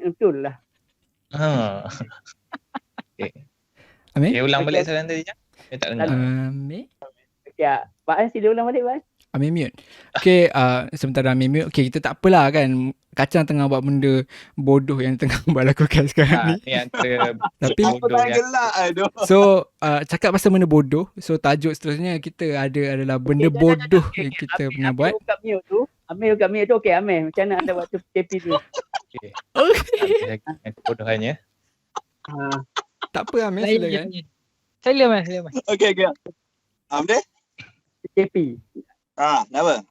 [SPEAKER 4] Betul lah.
[SPEAKER 1] Okay.
[SPEAKER 2] Amir?
[SPEAKER 1] Ulang balik soalan tadi je. Saya tak dengar.
[SPEAKER 2] Amir?
[SPEAKER 4] Okay, Pak An sila ulang balik Pak An.
[SPEAKER 2] Amir mute. Okay, sementara Amir mute. Okay, kita tak apalah kan. Kacang tengah buat benda bodoh yang tengah buat lakukan sekarang ni.
[SPEAKER 1] Ni antara
[SPEAKER 2] Tapi
[SPEAKER 1] bodoh yang
[SPEAKER 6] gelak aduh.
[SPEAKER 2] so, cakap pasal benda bodoh. So, tajuk seterusnya kita adalah benda bodoh yang kita pernah buat.
[SPEAKER 4] Amir buka mute tu. Okay, Amir. Macam mana anda waktu PKP tu?
[SPEAKER 1] Okay. Kebodohannya.
[SPEAKER 2] Tak apa Amir, silakan.
[SPEAKER 5] Silakan.
[SPEAKER 6] Okay. Amir?
[SPEAKER 4] PKP.
[SPEAKER 6] Kenapa?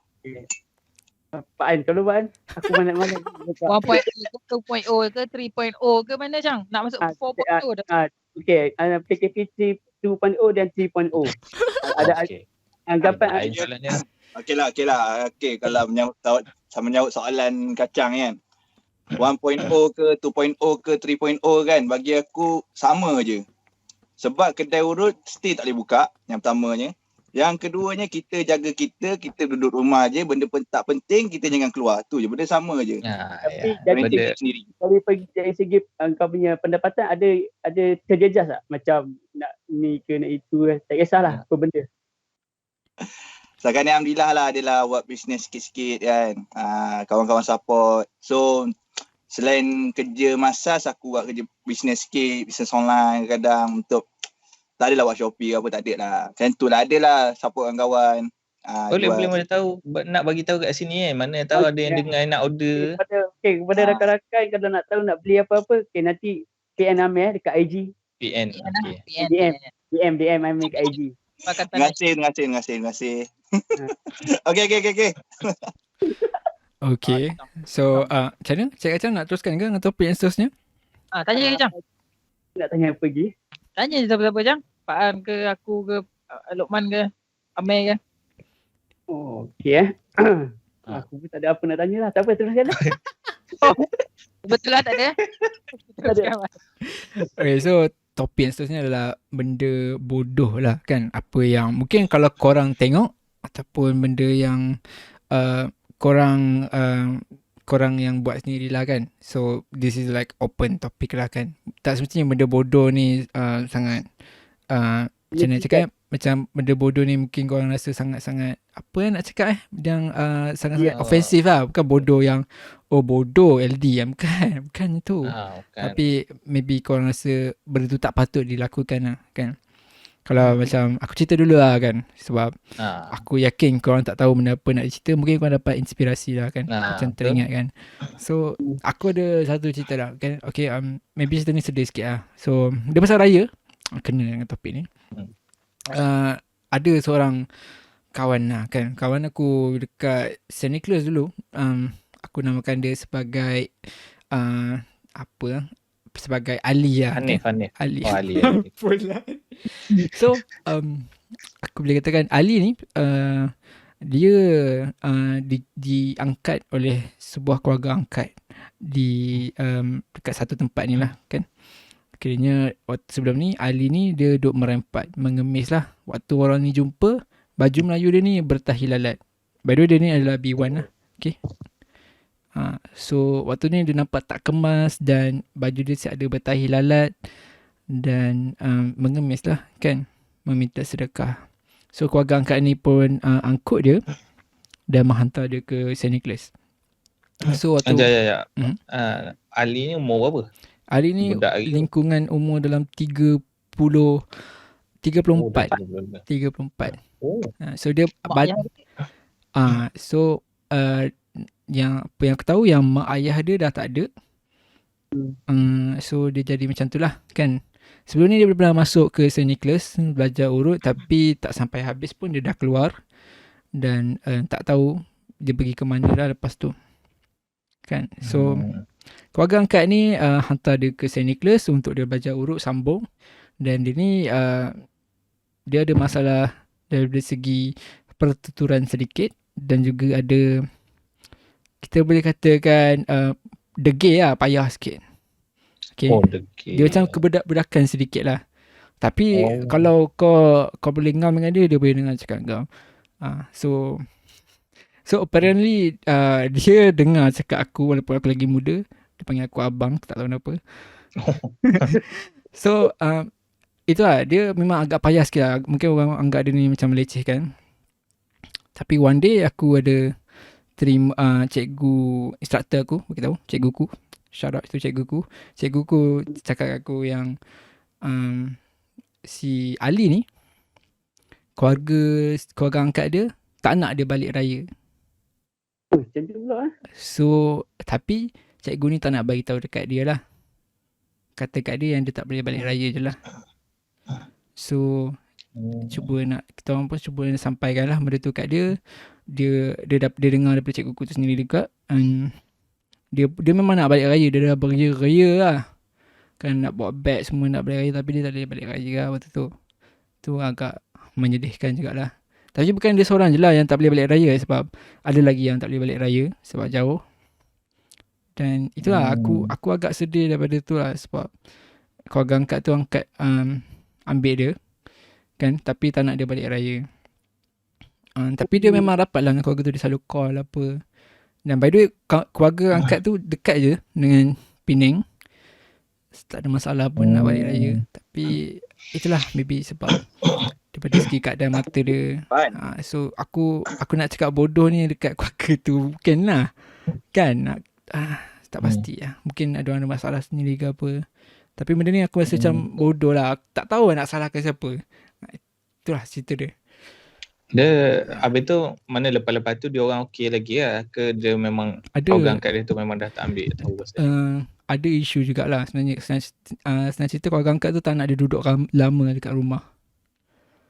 [SPEAKER 4] Pak An, kalau Pak An, aku mana-mana.
[SPEAKER 5] 1.0 ke 2.0 ke 3.0 ke mana Cang? Nak masuk 4.0 dah.
[SPEAKER 4] Okay, PKP 2.0 dan 3.0. Ada anggapan.
[SPEAKER 6] Okey lah. Okay, kalau menyambut soalan kacang kan. 1.0 ke 2.0 ke 3.0 kan, bagi aku sama je. Sebab kedai urut still tak boleh buka, yang pertamanya. Yang keduanya, kita jaga kita duduk rumah je, benda tak penting kita jangan keluar. Tu je, benda sama je.
[SPEAKER 4] Tapi dari
[SPEAKER 6] sendiri.
[SPEAKER 4] Dari segi kau punya pendapatan ada terjejas tak? Macam nak ni ke nak itu, tak kisahlah apa benda.
[SPEAKER 6] Sekarang ni alhamdulillah lah, adalah buat bisnes sikit-sikit kan. Kawan-kawan support. So selain kerja massage, aku buat kerja bisnes sikit, bisnes online kadang untuk tak adalah buat Shopee apa, tak ada lah. Macam tu lah, adalah support kawan-kawan.
[SPEAKER 1] Boleh mana tahu, nak bagi tahu kat sini kan. Mana tahu ada yang dengar nak order.
[SPEAKER 4] Kepada rakan-rakan kalau nak tahu nak beli apa-apa, nanti PN Amir dekat IG.
[SPEAKER 1] PN.
[SPEAKER 4] DM Amir dekat IG.
[SPEAKER 6] Terima kasih. Okay.
[SPEAKER 2] Okay. So, macam mana? Cik Kacang nak teruskan ke dengan topik yang seterusnya?
[SPEAKER 5] Tanya je Cang.
[SPEAKER 4] Nak tanya apa lagi?
[SPEAKER 5] Tanya je siapa-siapa Cang. Pak An ke, aku ke, Lokman ke, Amir ke.
[SPEAKER 4] Okay Aku pun tak ada apa nak tanya lah. Tak apa, teruskan lah.
[SPEAKER 5] Betul lah, tak ada.
[SPEAKER 2] Okay, so topik yang seterusnya adalah benda bodoh lah kan. Apa yang mungkin kalau korang tengok ataupun benda yang korang yang buat sendirilah kan. So this is like open topic lah kan. Tak semestinya benda bodoh ni sangat macam mana cakap, macam benda bodoh ni mungkin korang rasa sangat-sangat apa nak cakap yang sangat-sangat ofensif lah. Bukan bodoh yang bodoh LD yang bukan tu. Tapi maybe korang rasa benda tu tak patut dilakukan lah kan. Kalau macam aku cerita dulu lah kan. Sebab aku yakin korang tak tahu benda apa nak cerita. Mungkin korang dapat inspirasi lah kan. Macam teringat kan. So aku ada satu cerita lah kan. Okay, maybe cerita ni sedih sikit lah. So dia pasal raya. Kena dengan topik ni. Ada seorang kawan lah kan. Kawan aku dekat St. Nicholas dulu. aku namakan dia sebagai sebagai Ali lah.
[SPEAKER 1] Hanif.
[SPEAKER 2] Ali.
[SPEAKER 1] Oh, Ali.
[SPEAKER 2] Pula. So, aku boleh katakan Ali ni dia diangkat oleh sebuah keluarga angkat di dekat satu tempat ni lah kan. Kiranya waktu sebelum ni Ali ni dia duduk merempat, mengemis lah. Waktu orang ni jumpa, baju Melayu dia ni bertahi lalat. By the way dia ni adalah B1 lah. Okay. So waktu ni dia nampak tak kemas dan baju dia siap ada bertahi lalat dan mengemis lah kan, meminta sedekah. So keluarga angkat ni pun angkut dia dan menghantar dia ke St. Nicholas. So waktu
[SPEAKER 1] Ali ni umur berapa?
[SPEAKER 2] Ali ni lingkungan umur dalam 34.
[SPEAKER 1] Oh.
[SPEAKER 2] So dia yang apa yang aku tahu yang mak ayah dia dah tak ada. So dia jadi macam tu lah kan. Sebelum ni dia pernah masuk ke St. Nicholas belajar urut, tapi tak sampai habis pun dia dah keluar dan tak tahu dia pergi ke mana dah lepas tu kan. So keluarga angkat ni hantar dia ke St. Nicholas untuk dia belajar urut sambung, dan dia ni dia ada masalah dari segi pertuturan sedikit dan juga ada, kita boleh katakan degil lah, payah sikit. Okay.
[SPEAKER 1] Oh, degil.
[SPEAKER 2] Dia macam kebedak-bedakan sedikit lah. Tapi kalau kau boleh ngam dengan dia boleh dengar cakap kau. So apparently dia dengar cakap aku walaupun aku lagi muda. Dia panggil aku abang, tak tahu kenapa. So itulah, dia memang agak payah sikit lah. Mungkin orang anggap dia ni macam melecehkan. Tapi one day aku ada terima cikgu, instructor aku, beritahu, cikguku. Shout out to cikguku. Cikguku cakap kat aku yang si Ali ni, keluarga angkat dia tak nak dia balik raya.
[SPEAKER 4] Macam tu pula.
[SPEAKER 2] So, tapi cikgu ni tak nak bagi tahu dekat dia lah. Kata kat dia yang dia tak boleh balik raya je lah. So, kita orang pun cuba sampaikan lah benda tu kat dia. Dia dengar daripada cikgu tu sendiri juga. Dia memang nak balik raya. Dia dah beraya-raya lah. Kan nak bawa beg semua nak balik raya, tapi dia tak boleh balik raya lah waktu tu. Tu agak menyedihkan jugalah. Tapi bukan dia seorang je lah yang tak boleh balik raya, sebab ada lagi yang tak boleh balik raya sebab jauh. Dan itulah aku agak sedih daripada tu lah, sebab keluarga angkat tu ambil dia kan, tapi tak nak dia balik raya. Tapi dia memang rapat lah dengan keluarga tu, dia selalu call apa. Dan by the way, keluarga angkat tu dekat je dengan Penang. Tak ada masalah pun nak balik raya. Tapi itulah, maybe sebab daripada segi keadaan mata dia. So aku nak cakap bodoh ni dekat keluarga tu bukan lah. Kan tak pasti lah. Mungkin ada orang ada masalah sendiri ke apa. Tapi benda ni aku rasa macam bodoh lah. Aku tak tahu nak salahkan siapa. Itulah cerita dia.
[SPEAKER 1] Dia habis tu mana lepas-lepas tu dia orang okey lagi lah ke dia memang orang kat dia tu memang dah tak ambil tahu pasal.
[SPEAKER 2] Ada isu jugalah sebenarnya. Senang cerita keluarga angkat tu tak nak dia duduk lama dekat rumah.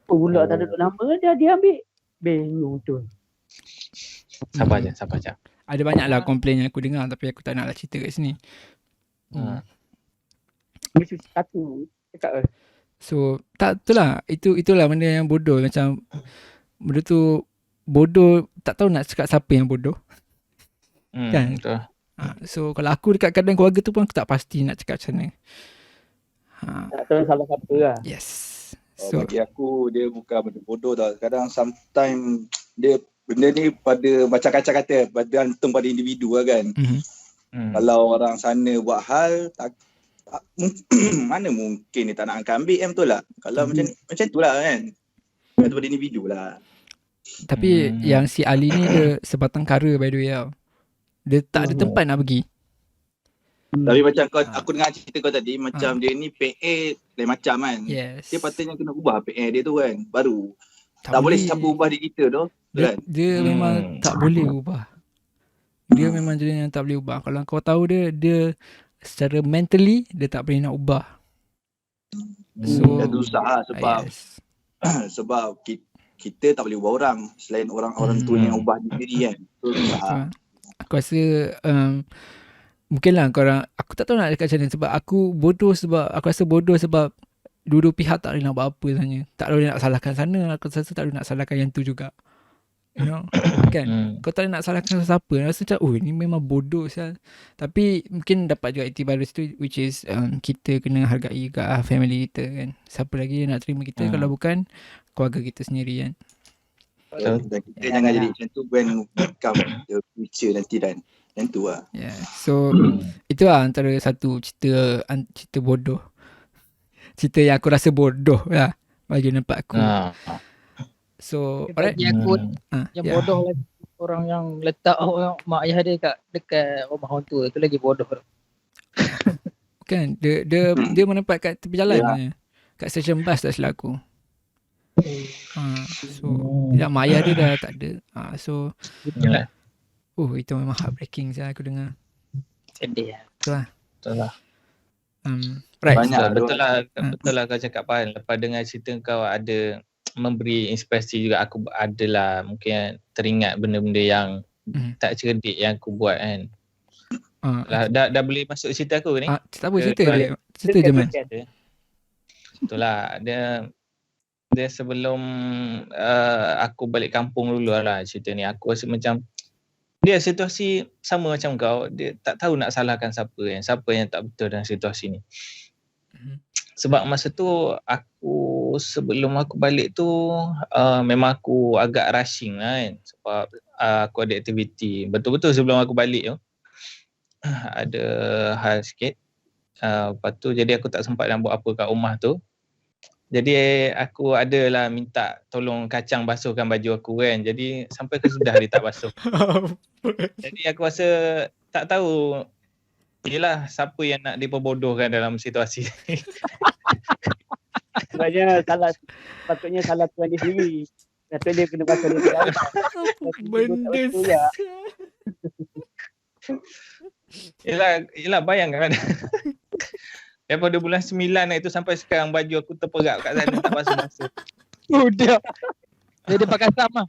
[SPEAKER 4] Pula tak duduk lama dia ambil. Bingung tu.
[SPEAKER 1] Sabar je.
[SPEAKER 2] Ada banyak lah komplain yang aku dengar, tapi aku tak nak lah cerita kat sini.
[SPEAKER 4] Mesti satu cakap.
[SPEAKER 2] So tak, itulah benda yang bodoh. Macam benda tu bodoh, tak tahu nak cakap siapa yang bodoh. Kan?
[SPEAKER 1] Betul.
[SPEAKER 2] So kalau aku dekat keadaan keluarga tu pun aku tak pasti nak cakap macam mana.
[SPEAKER 4] Tak tahu salah siapa lah.
[SPEAKER 2] Yes.
[SPEAKER 6] So bagi aku dia bukan benda bodoh tau. Kadang sometimes dia benda ni pada macam kata bergantung pada individu lah kan. Kalau orang sana buat hal mana mungkin dia tak nak ambil, betul lah. Kalau macam tu lah kan. Itu pada individu lah.
[SPEAKER 2] Tapi yang si Ali ni dia sebatang kara by the way tau. Dia tak ada tempat nak pergi.
[SPEAKER 6] Tapi macam aku dengar cerita kau tadi, macam dia ni PA lain macam kan.
[SPEAKER 2] Yes.
[SPEAKER 6] Dia patutnya kena ubah PA dia tu kan. Baru tak boleh siapa ubah dia kita tu kan.
[SPEAKER 2] Dia memang tak boleh ubah. Dia memang jenis yang tak boleh ubah. Kalau kau tahu dia secara mentally dia tak boleh nak ubah. So
[SPEAKER 6] dia susah lah sebab sebab kita tak boleh ubah orang selain orang tu yang ubah diri kan. So susah.
[SPEAKER 2] Aku rasa mungkinlah korang, aku tak tahu nak dekat macam mana sebab aku rasa bodoh sebab dua-dua pihak tak boleh nak buat apa sebenarnya. Tak boleh nak salahkan sana, aku rasa tak boleh nak salahkan yang tu juga. You know, kan? Kau tak boleh nak salahkan siapa. Rasa macam, ni memang bodoh sah. Tapi mungkin dapat juga iktibar situ, which is kita kena hargai juga family kita kan. Siapa lagi nak terima kita kalau bukan keluarga kita sendiri kan.
[SPEAKER 6] Dan kita jangan jadi macam tu when become the future nanti dan macam tu lah.
[SPEAKER 2] Yeah. So itu lah antara satu cerita bodoh. Cerita yang aku rasa bodoh lah bagi nampak aku. So alright.
[SPEAKER 5] Bagi aku yang bodoh lagi orang yang letak mak ayah dia dekat rumah orang tua tu lagi bodoh.
[SPEAKER 2] Kan dia menempat kat tepi jalan sebenarnya. Kat stesen bas tak silap aku. So tidak, mak ayah dia dah tak ada. So itu memang heartbreaking saya aku dengar.
[SPEAKER 5] Sedih lah.
[SPEAKER 2] Betul lah. Right.
[SPEAKER 1] Betul lah kau cakap Pan. Lepas dengar cerita kau ada memberi inspirasi juga, aku adalah mungkin teringat benda-benda yang tak cerdik yang aku buat kan. Dah boleh masuk cerita aku ni?
[SPEAKER 2] Tak apa, cerita je man.
[SPEAKER 1] Betul lah. Dia sebelum aku balik kampung dulu lah cerita ni. Aku rasa macam dia situasi sama macam kau. Dia tak tahu nak salahkan siapa yang tak betul dalam situasi ni. Sebab masa tu sebelum aku balik tu memang aku agak rushing lah kan. Sebab aku ada aktiviti. Betul-betul sebelum aku balik tu ada hal sikit. Lepas tu jadi aku tak sempat nak buat apa kat rumah tu. Jadi aku adalah minta tolong kacang basuhkan baju aku kan. Jadi sampai ke sudah dia tak basuh. Jadi aku rasa tak tahu yelah siapa yang nak diperbodohkan dalam situasi ni.
[SPEAKER 4] Sebenarnya patutnya salah tuan dia sendiri. Patutnya dia kena basuh dia sendiri.
[SPEAKER 2] Benda
[SPEAKER 1] Yelah bayangkan. Daripada bulan 9 itu sampai sekarang baju aku terperap kat sana tak basuh-basuh.
[SPEAKER 5] Udah. Dia pakai sama.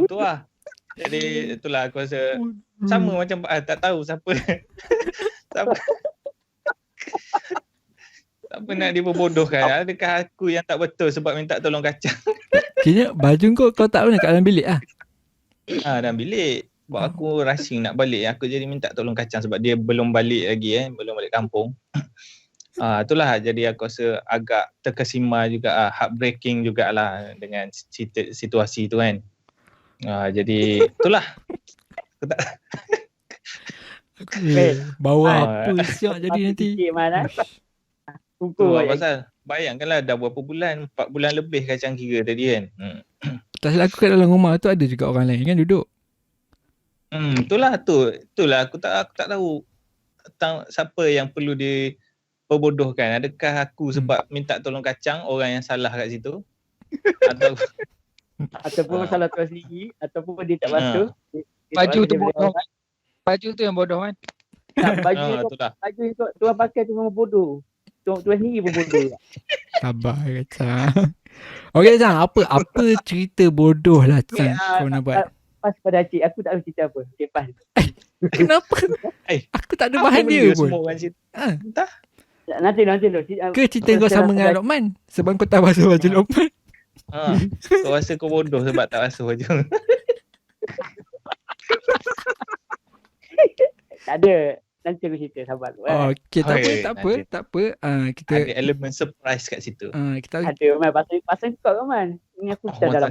[SPEAKER 1] Tu lah. Jadi itulah aku rasa sama macam tak tahu siapa nak diperbodohkan. Adakah aku yang tak betul sebab minta tolong kacang?
[SPEAKER 2] Kira baju kau tak pernah kat dalam bilik lah?
[SPEAKER 1] Dalam bilik. Sebab aku rushing nak balik. Aku jadi minta tolong kacang sebab dia belum balik lagi belum balik kampung. Itulah jadi aku rasa agak terkesima juga, heartbreaking jugalah dengan situasi tu kan. Jadi itulah.
[SPEAKER 2] Aku bawa apa siap jadi nanti.
[SPEAKER 1] Pasal bayangkanlah dah berapa bulan, 4 bulan lebih kacang kira tadi kan.
[SPEAKER 2] Tak salah aku kat dalam rumah tu ada juga orang lain kan duduk.
[SPEAKER 1] Itulah aku tak tahu tentang siapa yang perlu diperbodohkan. Adakah aku sebab minta tolong kacang orang yang salah kat situ?
[SPEAKER 4] Ataupun salah tuan sendiri, ataupun dia tak basuh.
[SPEAKER 5] Baju tu bodoh kan? Baju tu yang bodoh kan?
[SPEAKER 4] Baju yang tuan pakai tu memang bodoh. Tuan sendiri pun bodoh.
[SPEAKER 2] Sabar kacang. Okey Cang, apa cerita bodoh lah Cang kau nak buat?
[SPEAKER 4] Pas pada Cik, aku tak tahu cerita apa. Okay, pas.
[SPEAKER 2] Kenapa? Aku tak ada bahan dia pun.
[SPEAKER 1] Entah.
[SPEAKER 4] Nanti dulu.
[SPEAKER 2] Ke cerita kau sama dengan Lokman? Sebab kau tak basuh baju Lokman.
[SPEAKER 1] Kau rasa kau bodoh sebab tak basuh baju.
[SPEAKER 4] Tak ada. Nanti aku cerita, sabar tu.
[SPEAKER 2] Okey, tak apa. Kita
[SPEAKER 1] ada elemen surprise kat situ.
[SPEAKER 2] Kita
[SPEAKER 4] ada Man, pasal kau kan Man. Ini aku dah dalam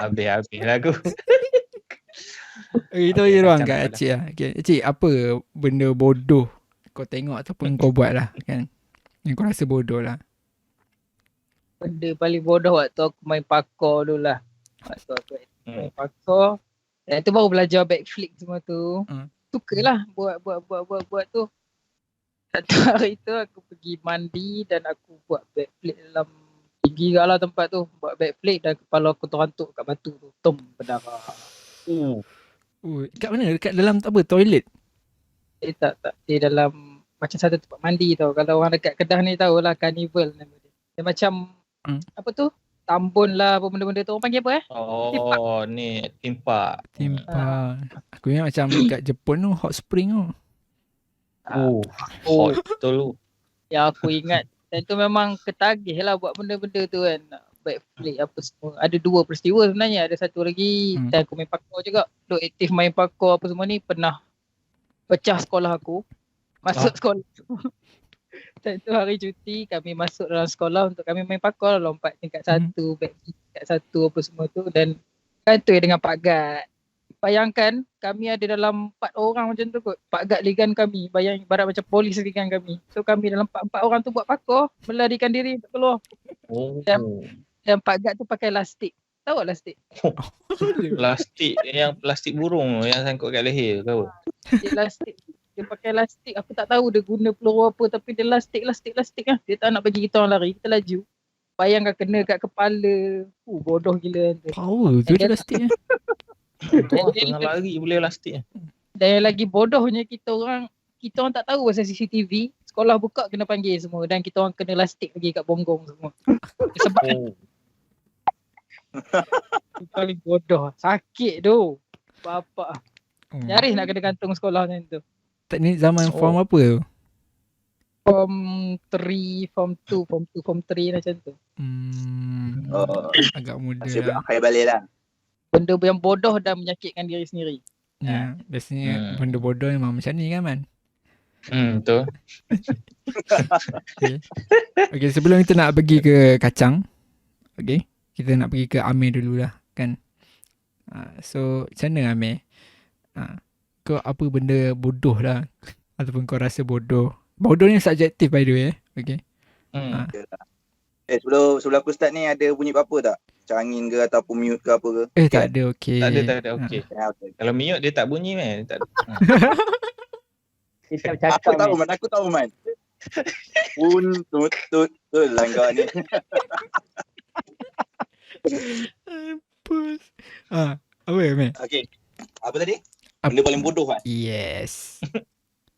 [SPEAKER 1] habis lah aku.
[SPEAKER 2] Kita bagi ruang kat Cik lah. Okay. Cik, apa benda bodoh kau tengok ataupun kau buat lah kan? Yang kau rasa bodoh lah.
[SPEAKER 5] Benda paling bodoh waktu aku main parkour dulu lah. Waktu aku main parkour. Dan tu baru belajar backflip semua tu. Sukalah buat tu. Satu hari tu aku pergi mandi dan aku buat backflip dalam tinggi lah tempat tu. Buat backflip dan kepala aku terantuk kat batu tu. Berdarah.
[SPEAKER 2] Kat mana? Dekat dalam apa? Toilet?
[SPEAKER 5] Tak. Di dalam macam satu tempat mandi tau. Kalau orang dekat Kedah ni tahulah Carnival nama dia. Dia macam apa tu? Tambun lah apa benda-benda tu. Orang panggil apa
[SPEAKER 1] Oh, ni timpak.
[SPEAKER 2] Timpa. Aku ingat macam kat Jepun tu hot spring tu.
[SPEAKER 1] Hot betul tu.
[SPEAKER 5] Yang aku ingat dan tu memang ketagih lah buat benda-benda tu kan. Backflip apa semua. Ada 2 peristiwa sebenarnya. Ada satu lagi time aku main parkour juga. Duk aktif main parkour apa semua ni. Pernah pecah sekolah aku. Masuk sekolah. Time tu hari cuti kami masuk dalam sekolah untuk kami main parkour. Lompat tingkat 1, backflip tingkat 1 apa semua tu. Dan kantoi dengan Pak Gad. Bayangkan kami ada dalam 4 orang macam tu kot. Pak Gad ligan kami. Bayang ibarat macam polis ligan kami. So kami dalam 4 orang tu buat parkour. Melarikan diri untuk keluar. Dan Pak Gad tu pakai lastik. Tahu tak lastik?
[SPEAKER 1] Plastik yang plastik burung yang sangkut kat leher ke apa?
[SPEAKER 5] Dia pakai lastik. Aku tak tahu dia guna peluru apa. Tapi dia lastik lah. Dia tak nak bagi kita orang lari. Kita laju. Bayangkan kena kat kepala. Bodoh gila tu.
[SPEAKER 2] Power tu dia lastiknya.
[SPEAKER 1] Tengah lari boleh lastik.
[SPEAKER 5] Dan yang lagi bodohnya kita orang tak tahu pasal CCTV. Sekolah buka kena panggil semua. Dan kita orang kena lastik lagi kat bonggong semua. Sebab paling bodoh. Sakit tu. Bapak. Nyaris nak kena gantung sekolah macam tu.
[SPEAKER 2] Tak ni zaman form apa tu?
[SPEAKER 5] Form 3, form 2, form 3 macam tu.
[SPEAKER 2] Agak muda
[SPEAKER 6] Asyik
[SPEAKER 2] lah.
[SPEAKER 6] berakhir balik lah.
[SPEAKER 5] Benda yang bodoh dan menyakitkan diri sendiri.
[SPEAKER 2] Ya, biasanya benda bodoh memang macam ni kan Man?
[SPEAKER 1] Betul.
[SPEAKER 2] Okay, sebelum kita nak pergi ke kacang, okay, kita nak pergi ke Amir dululah kan. So macam mana Amir? Kau apa benda bodoh lah ataupun kau rasa bodoh? Bodoh ni subjektif by the way. Okay.
[SPEAKER 6] Sebelum aku start ni ada bunyi apa-apa tak? Macam angin ke ataupun mute ke apa ke?
[SPEAKER 2] Tak ada okay.
[SPEAKER 1] Tak ada okey. Kalau mute dia tak bunyi man. Tak ada.
[SPEAKER 4] Kita cakap
[SPEAKER 6] Aku tahu man. Tut langgar ni.
[SPEAKER 2] Apa Amir?
[SPEAKER 6] Okey. Apa tadi? Benda paling bodoh kan?
[SPEAKER 2] Yes.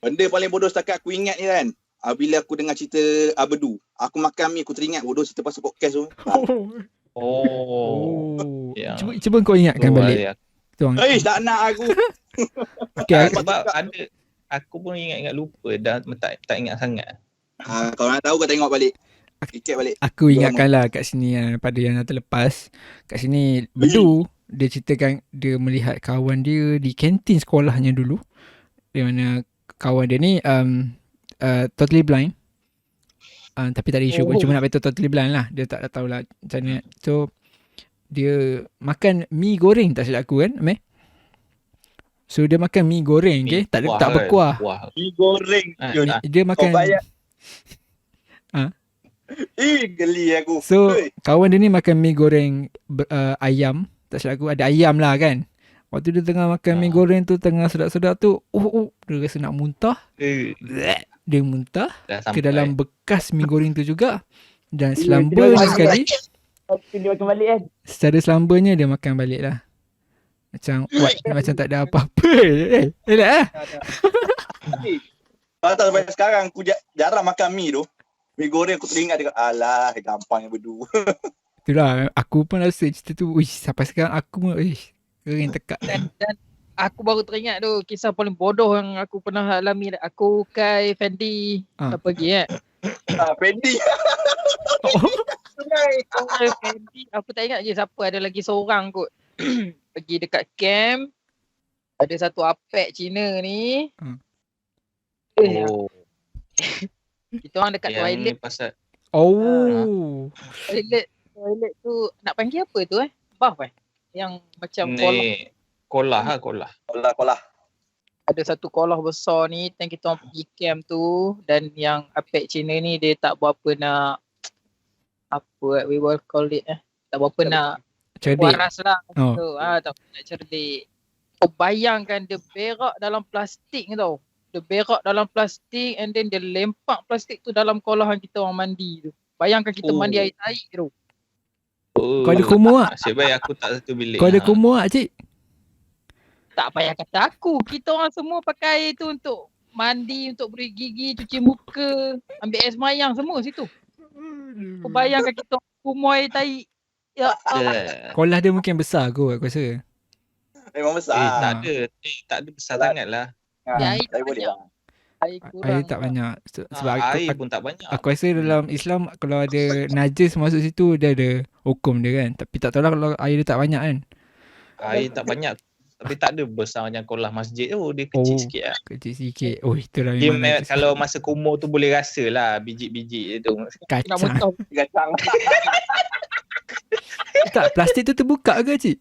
[SPEAKER 6] Benda paling bodoh setakat aku ingat ni kan. Bila aku dengar cerita Abedu, aku makan mi aku teringat bodoh cerita pasal podcast tu.
[SPEAKER 1] Ya.
[SPEAKER 2] Cuba kau ingatkan balik. Tuang.
[SPEAKER 6] Tak nak aku.
[SPEAKER 2] Okay,
[SPEAKER 1] Sebab ada aku pun ingat lupa dah tak ingat sangat.
[SPEAKER 6] Kalau nak tahu kau tengok balik. Fikir balik.
[SPEAKER 2] Aku ingatkanlah kat sini pada yang terlepas. Kat sini Bedu dia ceritakan dia melihat kawan dia di kantin sekolahnya dulu. Di mana kawan dia ni totally blind. Tapi tak ada isu pun, cuma nak beritahu totally blind lah. Dia tak tahulah macam mana. So dia makan mi goreng tak silap aku kan, Amir? So dia makan mi goreng, okay? Tak berkuah.
[SPEAKER 6] Mi goreng.
[SPEAKER 2] Dia makan
[SPEAKER 6] geli aku.
[SPEAKER 2] So kawan dia ni makan mi goreng ayam. Tak silap aku ada ayam lah kan. Waktu dia tengah makan mi goreng tu, tengah sedap-sedap tu, dia rasa nak muntah. Dia muntah ke dalam bekas mi goreng tu juga. Dan selambanya sekali.
[SPEAKER 4] Dia makan balik kan.
[SPEAKER 2] Secara selambanya dia makan balik lah. Macam tak ada apa-apa. Elak lah.
[SPEAKER 6] Kalau tak sampai sekarang aku jarang makan mi tu. Mi goreng aku teringat dia. Alah, gampangnya Bedu.
[SPEAKER 2] Itulah, aku pun rasa cerita tu, sampai sekarang aku pun, kering tekak.
[SPEAKER 5] Dan aku baru teringat tu kisah paling bodoh yang aku pernah alami. Aku Kai Fendi pergi kan.
[SPEAKER 6] Fendi.
[SPEAKER 5] Fendi. Aku tak ingat je siapa, ada lagi seorang kot. Pergi dekat camp. Ada satu apek Cina ni. Kita orang dekat toilet.
[SPEAKER 1] Pasal
[SPEAKER 5] Toilet tu nak panggil apa tu bath yang macam
[SPEAKER 1] kolah.
[SPEAKER 6] Kolah.
[SPEAKER 5] Ada satu kolah besar ni time kita orang pergi camp tu. Dan yang apek Cina ni dia tak berapa nak we will call it tak berapa nak waras lah tu. Tak nak cerdik. Kau bayangkan dia berak dalam plastik tau. Dia berak dalam plastik and then dia lempak plastik tu dalam kolah yang kita orang mandi tu. Bayangkan kita mandi air tahi tu.
[SPEAKER 2] Kau ada kumur tak?
[SPEAKER 1] Asyik baik aku tak satu bilik.
[SPEAKER 2] Kau ada kumur tak, cik?
[SPEAKER 5] Tak payah kata aku. Kita orang semua pakai air tu untuk mandi, untuk beri gigi, cuci muka, ambil air semayang semua situ. Kau bayangkan kita kumur air tahi. Ya
[SPEAKER 2] Kolah dia mungkin besar kot aku rasa.
[SPEAKER 6] Memang besar.
[SPEAKER 1] Tak ada besar sangat lah.
[SPEAKER 5] Ya, air
[SPEAKER 6] Tapi
[SPEAKER 5] tak
[SPEAKER 6] boleh
[SPEAKER 5] banyak.
[SPEAKER 6] lah.
[SPEAKER 5] Air kurang.
[SPEAKER 2] Air tak banyak. Sebab
[SPEAKER 1] Air pun tak banyak.
[SPEAKER 2] aku rasa dalam Islam kalau ada najis masuk situ dia ada hukum dia kan. Tapi tak tahu lah kalau air dia tak banyak kan.
[SPEAKER 1] Air tak banyak. Tapi tak ada besar macam kolah masjid tu. Dia kecil sikit lah.
[SPEAKER 2] Kecil sikit. Oh itulah
[SPEAKER 1] Dia
[SPEAKER 2] memang najis.
[SPEAKER 1] kalau masa kumur tu boleh rasa lah biji-biji tu.
[SPEAKER 5] Nak
[SPEAKER 2] Kacang.
[SPEAKER 5] muntah.
[SPEAKER 6] Kacang.
[SPEAKER 2] Tak, plastik tu terbuka ke cik?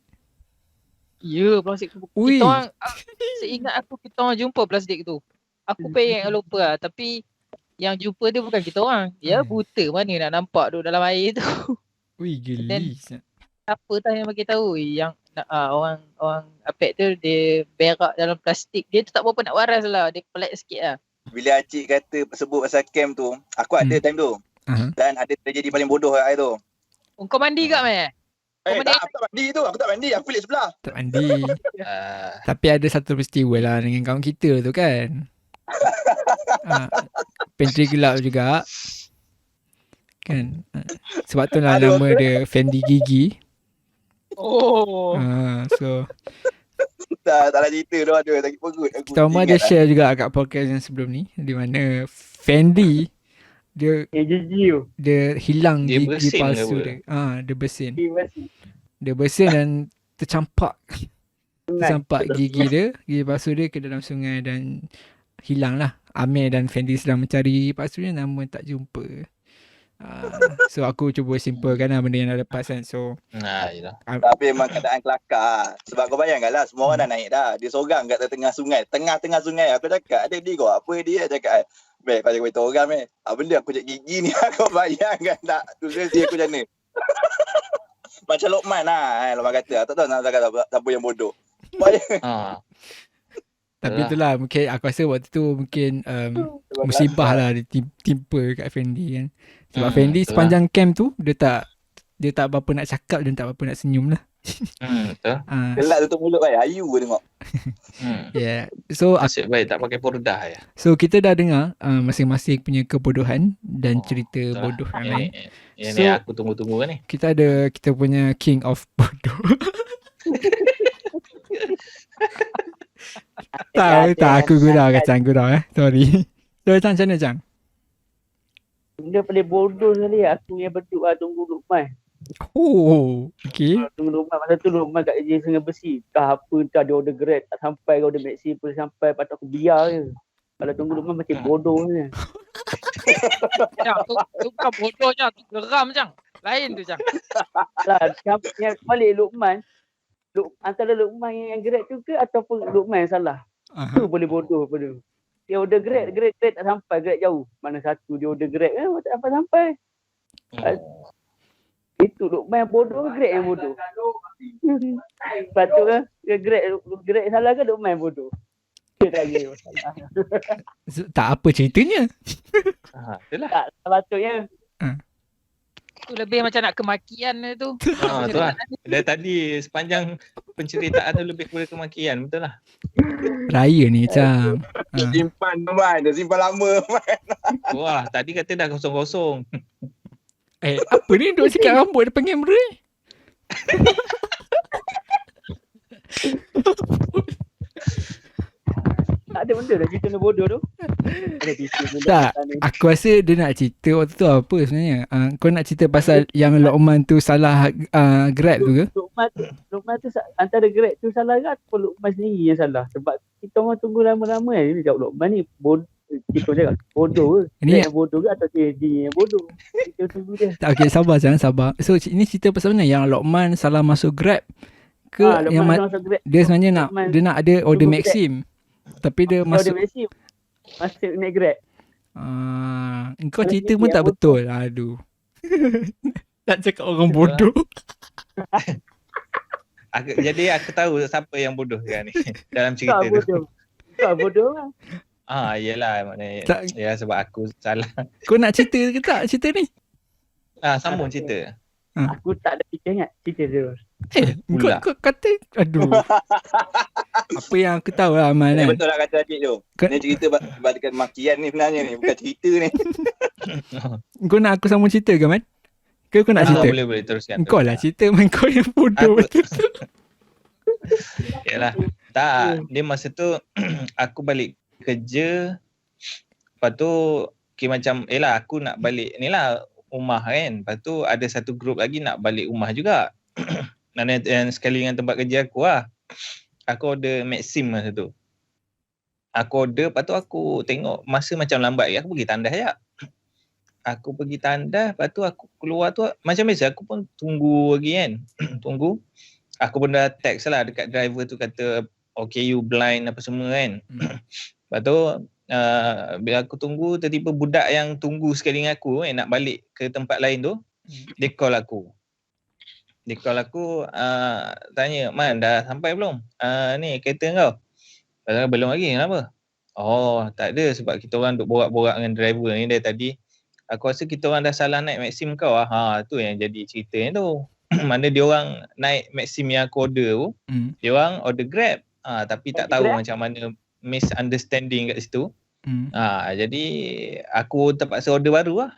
[SPEAKER 5] Ya, plastik tu.
[SPEAKER 2] Ui.
[SPEAKER 5] Kita orang, seingat aku kita orang jumpa plastik tu. Aku pengen lupa lah. Tapi yang jumpa dia bukan kita orang. Ya buta mana nak nampak tu dalam air tu.
[SPEAKER 2] Ui geli.
[SPEAKER 5] Siapa tahu yang bagi tahu yang orang apek tu dia berak dalam plastik. Dia tu tak berapa nak waras lah. Dia pelik sikit lah.
[SPEAKER 6] Bila Acik kata sebut pasal camp tu, aku ada time tu. Dan ada terjadi paling bodoh kat air tu.
[SPEAKER 5] Kau mandi kat meh?
[SPEAKER 6] Tak, aku tak mandi tu. Aku tak mandi. Aku pelik sebelah.
[SPEAKER 2] Tak mandi. Tapi ada satu peristiwa lah dengan kawan kita tu kan. Pantry gelap juga. Kan. Sebab tu lah nama dia Fendi Gigi.
[SPEAKER 5] Oh.
[SPEAKER 2] So
[SPEAKER 6] Tak nak cerita tu ada. Sakit perut.
[SPEAKER 2] kita orang ada share juga kat podcast yang sebelum ni. Di mana Fendi dia hilang
[SPEAKER 1] Dia
[SPEAKER 2] gigi
[SPEAKER 1] bersin
[SPEAKER 2] palsu
[SPEAKER 1] ke
[SPEAKER 2] dia. Dia bersin.
[SPEAKER 4] Masih.
[SPEAKER 2] Dia bersin dan tercampak gigi dia, gigi palsu dia ke dalam sungai dan hilang lah. Amir dan Fendi sedang mencari palsunya namun tak jumpa. So aku cuba simpulkan lah benda yang dah lepas kan. So
[SPEAKER 1] Yelah.
[SPEAKER 6] Tapi memang keadaan kelakar. Sebab kau bayangkan lah, semua orang dah naik dah. Dia seorang kat tengah sungai. Tengah-tengah sungai. Aku cakap, ada dia kau. Apa dia cakap? Baik, pasal kau beritahu orang benda aku cek gigi ni. Kau bayangkan tak? Tu dia aku macam mana? Macam Lokman lah. Lokman kata. Tak tahu nak cakap siapa yang bodoh.
[SPEAKER 2] Tapi itulah mungkin aku rasa waktu tu mungkin musibah lah ditimpa kat Fendi kan. Sebab Fendi sepanjang camp tu dia tak berapa nak cakap dan tak berapa nak senyum lah.
[SPEAKER 1] Betul.
[SPEAKER 6] Gelak tutup mulut baik. Ayu tengok.
[SPEAKER 2] Yeah. So
[SPEAKER 1] Nasib baik tak pakai pordah ya.
[SPEAKER 2] So kita dah dengar masing-masing punya kebodohan dan cerita bodoh yang lain.
[SPEAKER 1] Yang ni aku tunggu-tunggu kan ni.
[SPEAKER 2] Kita punya king of bodoh. Tak aku gurau sorry. So macam mana Cang?
[SPEAKER 4] Benda paling bodoh sekali aku yang berdua tunggu Lukman.
[SPEAKER 2] Oh, okay.
[SPEAKER 4] Tunggu Lukman. Masa tu Lukman kat je Sungai Besi. Entah apa, entah dia order Grab tak sampai, order Maxi pun sampai, patut aku biar je. Kalau tunggu Lukman macam bodoh je.
[SPEAKER 5] Tu bukan bodoh je, tu geram je. Lain tu je.
[SPEAKER 4] Lah, yang balik Lukman. Antara Lukman yang Grab tu ke ataupun Lukman yang salah. Tu boleh bodoh pada. Dia order Grab tak sampai, Grab jauh. Mana satu dia order Grab tak sampai. Itu Lukman yang bodoh, Grab yang bodoh. Lepas tu Grab salah ke Lukman yang bodoh? Dia tanya masalah.
[SPEAKER 2] Tak apa ceritanya.
[SPEAKER 1] Itulah.
[SPEAKER 4] Tak sepatutnya.
[SPEAKER 5] Tu lebih macam nak kemakian tu.
[SPEAKER 1] Tu lah. Dari tadi sepanjang penceritaan tu lebih kepada kemakian. Betul lah.
[SPEAKER 2] Raya ni Cang.
[SPEAKER 6] Simpan man. Dah simpan lama man.
[SPEAKER 1] Wah, tadi kata dah kosong-kosong.
[SPEAKER 2] Apa ni duk sikat rambut depan kamera ni?
[SPEAKER 4] Tak ada benda dah cerita bodoh tu.
[SPEAKER 2] Tak, aku rasa dia nak cerita waktu tu apa sebenarnya. Kau nak cerita pasal yang Luqman tu salah Grab tu ke?
[SPEAKER 4] Luqman tu antara Grab tu salah ke ataupun Luqman sendiri yang salah? Sebab kita orang tunggu lama-lama dia jawab Luqman ni bodoh. Kita cakap bodoh ke? Dia yang bodoh ke atau dia yang bodoh? Kita tunggu dia.
[SPEAKER 2] Tak, okay, jangan sabar. So ini cerita pasal mana? Yang Luqman salah masuk Grab ke yang dia sebenarnya dia nak ada order Maxim. Tapi dia masuk
[SPEAKER 4] naik Grab.
[SPEAKER 2] Kau cerita pun tak betul. Aduh. Nak cakap orang bodoh.
[SPEAKER 1] Jadi aku tahu siapa yang bodoh kan ni dalam cerita tu.
[SPEAKER 4] Kau bodoh lah.
[SPEAKER 1] Yelah maknanya. Ya sebab aku salah.
[SPEAKER 2] Kau nak cerita ke tak cerita ni?
[SPEAKER 1] Sambung cerita.
[SPEAKER 4] Aku tak ada fikir ingat cerita terus.
[SPEAKER 2] Kau kata aduh. Apa yang aku tahu lah Amal kan.
[SPEAKER 6] Betul lah kata adik tu. Ni cerita balikan makian ni sebenarnya ni. Bukan cerita ni.
[SPEAKER 2] Kau nak aku sambung cerita ke Man? Kau nak cerita?
[SPEAKER 1] Boleh teruskan.
[SPEAKER 2] Kau lah cerita main kau yang bodoh
[SPEAKER 1] Aku-
[SPEAKER 2] betul.
[SPEAKER 1] Yalah. Tak, dia masa tu aku balik kerja. Lepas tu macam aku nak balik ni lah rumah kan. Lepas tu ada satu grup lagi nak balik rumah juga. Dan sekali dengan tempat kerja aku lah. Aku order Maxim masa tu. Aku order, lepas tu aku tengok masa macam lambat lagi. Aku pergi tandas je. Aku pergi tandas, lepas tu aku keluar tu macam biasa aku pun tunggu lagi kan. Tunggu. Aku pun dah text lah dekat driver tu kata okay you blind apa semua kan. Lepas tu bila aku tunggu, tiba-tiba budak yang tunggu sekali dengan aku nak balik ke tempat lain tu, dia call aku. Tanya, Man dah sampai belum? Ni kereta kau. Lepas tu, belum lagi, kenapa? Oh tak ada, sebab kita orang duk borak-borak dengan driver ni dari tadi. Aku rasa kita orang dah salah naik Maxim kau lah. Tu yang jadi ceritanya tu. Mana dia orang naik Maxim yang aku order tu, dia orang order Grab. Tapi tak tahu macam mana misunderstanding kat situ. Jadi aku terpaksa order baru lah.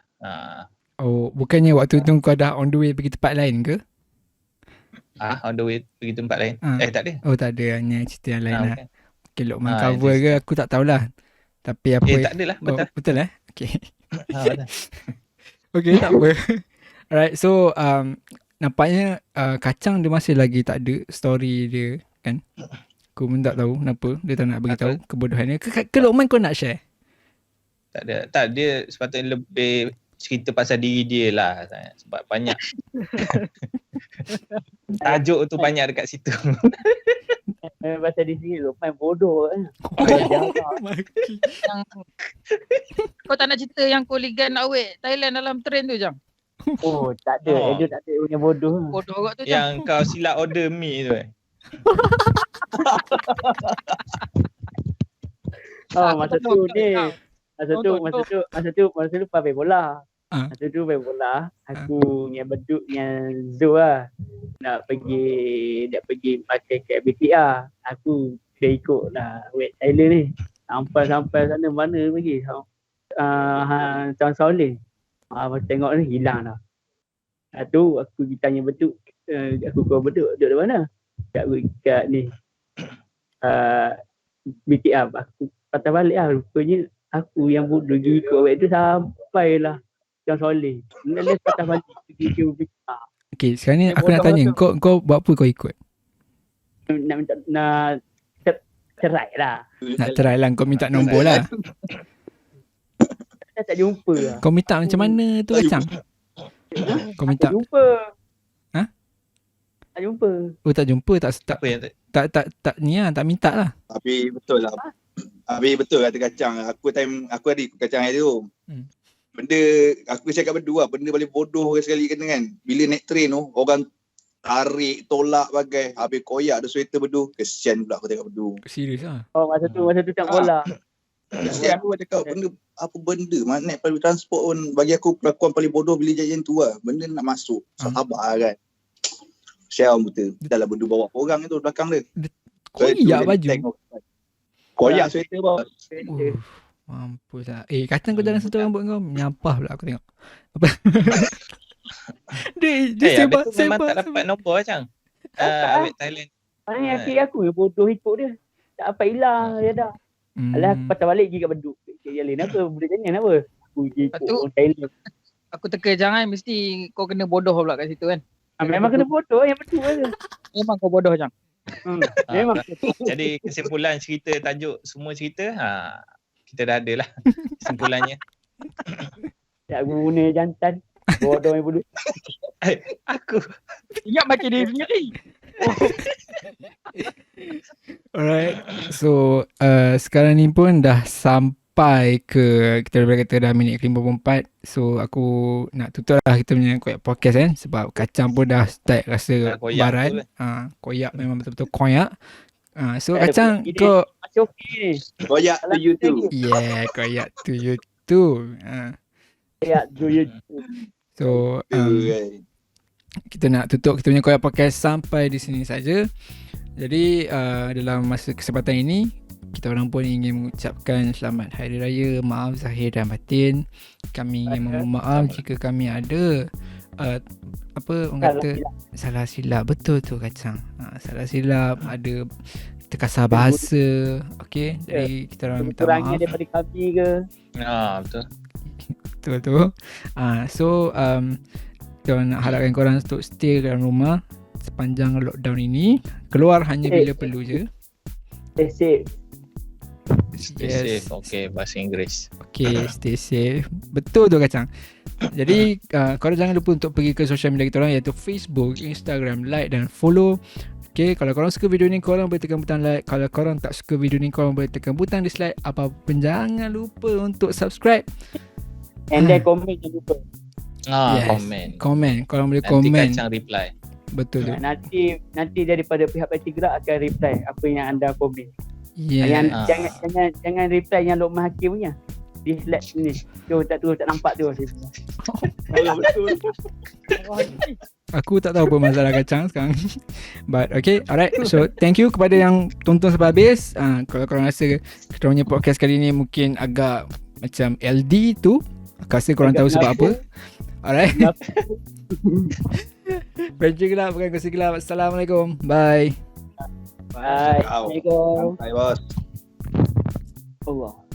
[SPEAKER 2] Oh, bukannya waktu tu kau dah on the way pergi tempat lain ke?
[SPEAKER 1] On the way pergi tempat lain. Tak ada.
[SPEAKER 2] Oh tak ada, hanya cerita yang lain lah.
[SPEAKER 1] Bukan.
[SPEAKER 2] Okay, Lokman cover ke aku tak tahulah. Tapi apa
[SPEAKER 1] tak adalah, betul.
[SPEAKER 2] Betul Okay.
[SPEAKER 1] Betul.
[SPEAKER 2] Okay, tak apa. Alright, so nampaknya Kacang dia masih lagi tak ada story dia kan. Aku pun tak tahu kenapa dia tak nak beritahu kebodohannya. Ke Lokman kau nak share?
[SPEAKER 1] Tak ada. Tak, dia sepatutnya lebih cerita pasal diri dia lah. Sebab banyak. Tajuk tu banyak dekat situ.
[SPEAKER 4] Pasal di sini Lokman bodoh kan.
[SPEAKER 5] Yang kau tak nak cerita yang Koligan nak awet Thailand dalam trend tu Jang?
[SPEAKER 4] Oh tak ada. Dia tak ada punya bodoh.
[SPEAKER 5] Bodoh kot tu Jang.
[SPEAKER 1] Yang kau silap order mi tu
[SPEAKER 4] Masa tu ni. Masa tu main bola. Masa tu main bola. Aku dengan Beduk dengan Zul lah. Nak pergi pakai kat BTR. Aku dah ikut lah wet Thailand ni. Sampai sana mana pergi. Tuan Soleh. Tengok ni hilang dah. Lepas tu aku pergi tanya Beduk. Aku kau Beduk duduk di mana? Kat ni. BTR. Aku patah balik lah. Rupanya aku yang bodoh pergi ikut wet tu sampailah Tuan Soleh. Dia patah balik pergi ke BTR.
[SPEAKER 2] Okay, sekarang ni aku nak tanya, kau buat apa kau ikut?
[SPEAKER 4] Nak cerai lah.
[SPEAKER 2] Nak try lah, kau minta nombor lah.
[SPEAKER 4] Saya tak jumpa lah.
[SPEAKER 2] Kau minta macam mana tu Kacang? Kau minta?
[SPEAKER 4] Tak jumpa.
[SPEAKER 2] Ha?
[SPEAKER 4] Tak jumpa.
[SPEAKER 2] Oh tak jumpa, tak
[SPEAKER 1] Apa yang
[SPEAKER 2] tak ni lah, tak minta lah.
[SPEAKER 6] Tapi betul lah. Habis betul kata Kacang. Aku ada ikut Kacang hari tu. Benda, aku cakap berdua, benda paling bodoh sekali kena kan. Bila naik train tu, orang tarik, tolak bagai. Habis koyak ada sweater berdu. Kesian pula aku tengok berdu.
[SPEAKER 2] Serius lah.
[SPEAKER 4] Oh masa tu tak bola.
[SPEAKER 6] Kesian aku cakap apa benda. Naik public transport pun bagi aku pelakuan paling bodoh bila jadi tu lah. Benda nak masuk. Sabar kan. Share orang buta. Dah lah berdu bawa orang tu belakang dia.
[SPEAKER 2] Koyak baju.
[SPEAKER 6] Koyak sweater bos.
[SPEAKER 2] Mampus lah. Kata kau jalan satu rambut kau menyampah pula aku tengok. Apa? Dia
[SPEAKER 1] habis tu memang tak dapat nombor macam. Awet Thailand.
[SPEAKER 4] Mana akhir aku yang bodoh ikut dia. Tak apa hilang dia dah. Alah aku patah balik pergi kat Beduk. Jalan apa? Budak jangan apa? Aku pergi ikut orang Thailand.
[SPEAKER 5] Aku teka jangan mesti kau kena bodoh pula kat situ kan.
[SPEAKER 4] Memang kena bodoh yang betul kan.
[SPEAKER 5] Memang kau bodoh Jang.
[SPEAKER 4] Memang.
[SPEAKER 1] Jadi kesimpulan cerita tajuk semua cerita kita dah ada lah kesimpulannya.
[SPEAKER 4] Tak guna jantan. Bodoh yang bodoh.
[SPEAKER 1] Aku
[SPEAKER 5] ingat makin diri sendiri.
[SPEAKER 2] Alright. So sekarang ni pun dah sampai ke, kita boleh kata dah minit 54. So aku nak tutup lah kita punya koyak podcast kan. Sebab Kacang pun dah start rasa baran. Koyak memang betul-betul koyak. So Kacang kau
[SPEAKER 4] Masih okey ni.
[SPEAKER 6] Koyak to you too.
[SPEAKER 2] Yeah, koyak to you too.
[SPEAKER 4] Koyak to you.
[SPEAKER 2] So kita nak tutup kita punya koyak podcast sampai di sini saja. Jadi dalam masa kesempatan ini kita orang pun ingin mengucapkan selamat Hari Raya, maaf zahir dan batin. Kami ingin memohon maaf jika kami ada apa orang kata salah silap. Betul tu Kacang. Salah silap, ada terkasar bahasa. Okey, jadi kita orang minta
[SPEAKER 4] kurangnya
[SPEAKER 2] maaf.
[SPEAKER 4] daripada kami ke.
[SPEAKER 1] Betul.
[SPEAKER 2] Betul tu. So kita nak harapkan korang untuk stay dalam rumah sepanjang lockdown ini. Keluar hanya bila perlu je.
[SPEAKER 4] Stay safe.
[SPEAKER 1] Stay safe. Okay, bahasa Inggeris.
[SPEAKER 2] Okay, stay safe. Betul tu Kacang. Jadi korang jangan lupa untuk pergi ke social media kita orang, iaitu Facebook, Instagram, like dan follow. Okay, kalau korang suka video ni, korang boleh tekan butang like. Kalau korang tak suka video ni, korang boleh tekan butang dislike. Apa-apa jangan lupa untuk subscribe.
[SPEAKER 4] And then komen jangan lupa.
[SPEAKER 2] Komen. Korang boleh
[SPEAKER 1] Nanti
[SPEAKER 2] komen.
[SPEAKER 1] Kacang reply.
[SPEAKER 2] Betul tu.
[SPEAKER 4] Nanti daripada pihak parti gerak akan reply apa yang anda komen.
[SPEAKER 2] Yeah.
[SPEAKER 4] Jangan reply yang Lokman Hakim punya. Dislike ni. Tak nampak tu. Betul.
[SPEAKER 2] Aku tak tahu apa masalah Kacang sekarang. But okay, alright. So thank you kepada yang tonton sampai habis. Kalau korang rasa kita punya podcast kali ni mungkin agak macam LD tu, aku rasa korang tahu sebab apa. Alright. Baju gelap bukan kursi gelap. Assalamualaikum. Bye.
[SPEAKER 4] Bye. Assalamualaikum.
[SPEAKER 6] Bye bos.
[SPEAKER 4] Allah.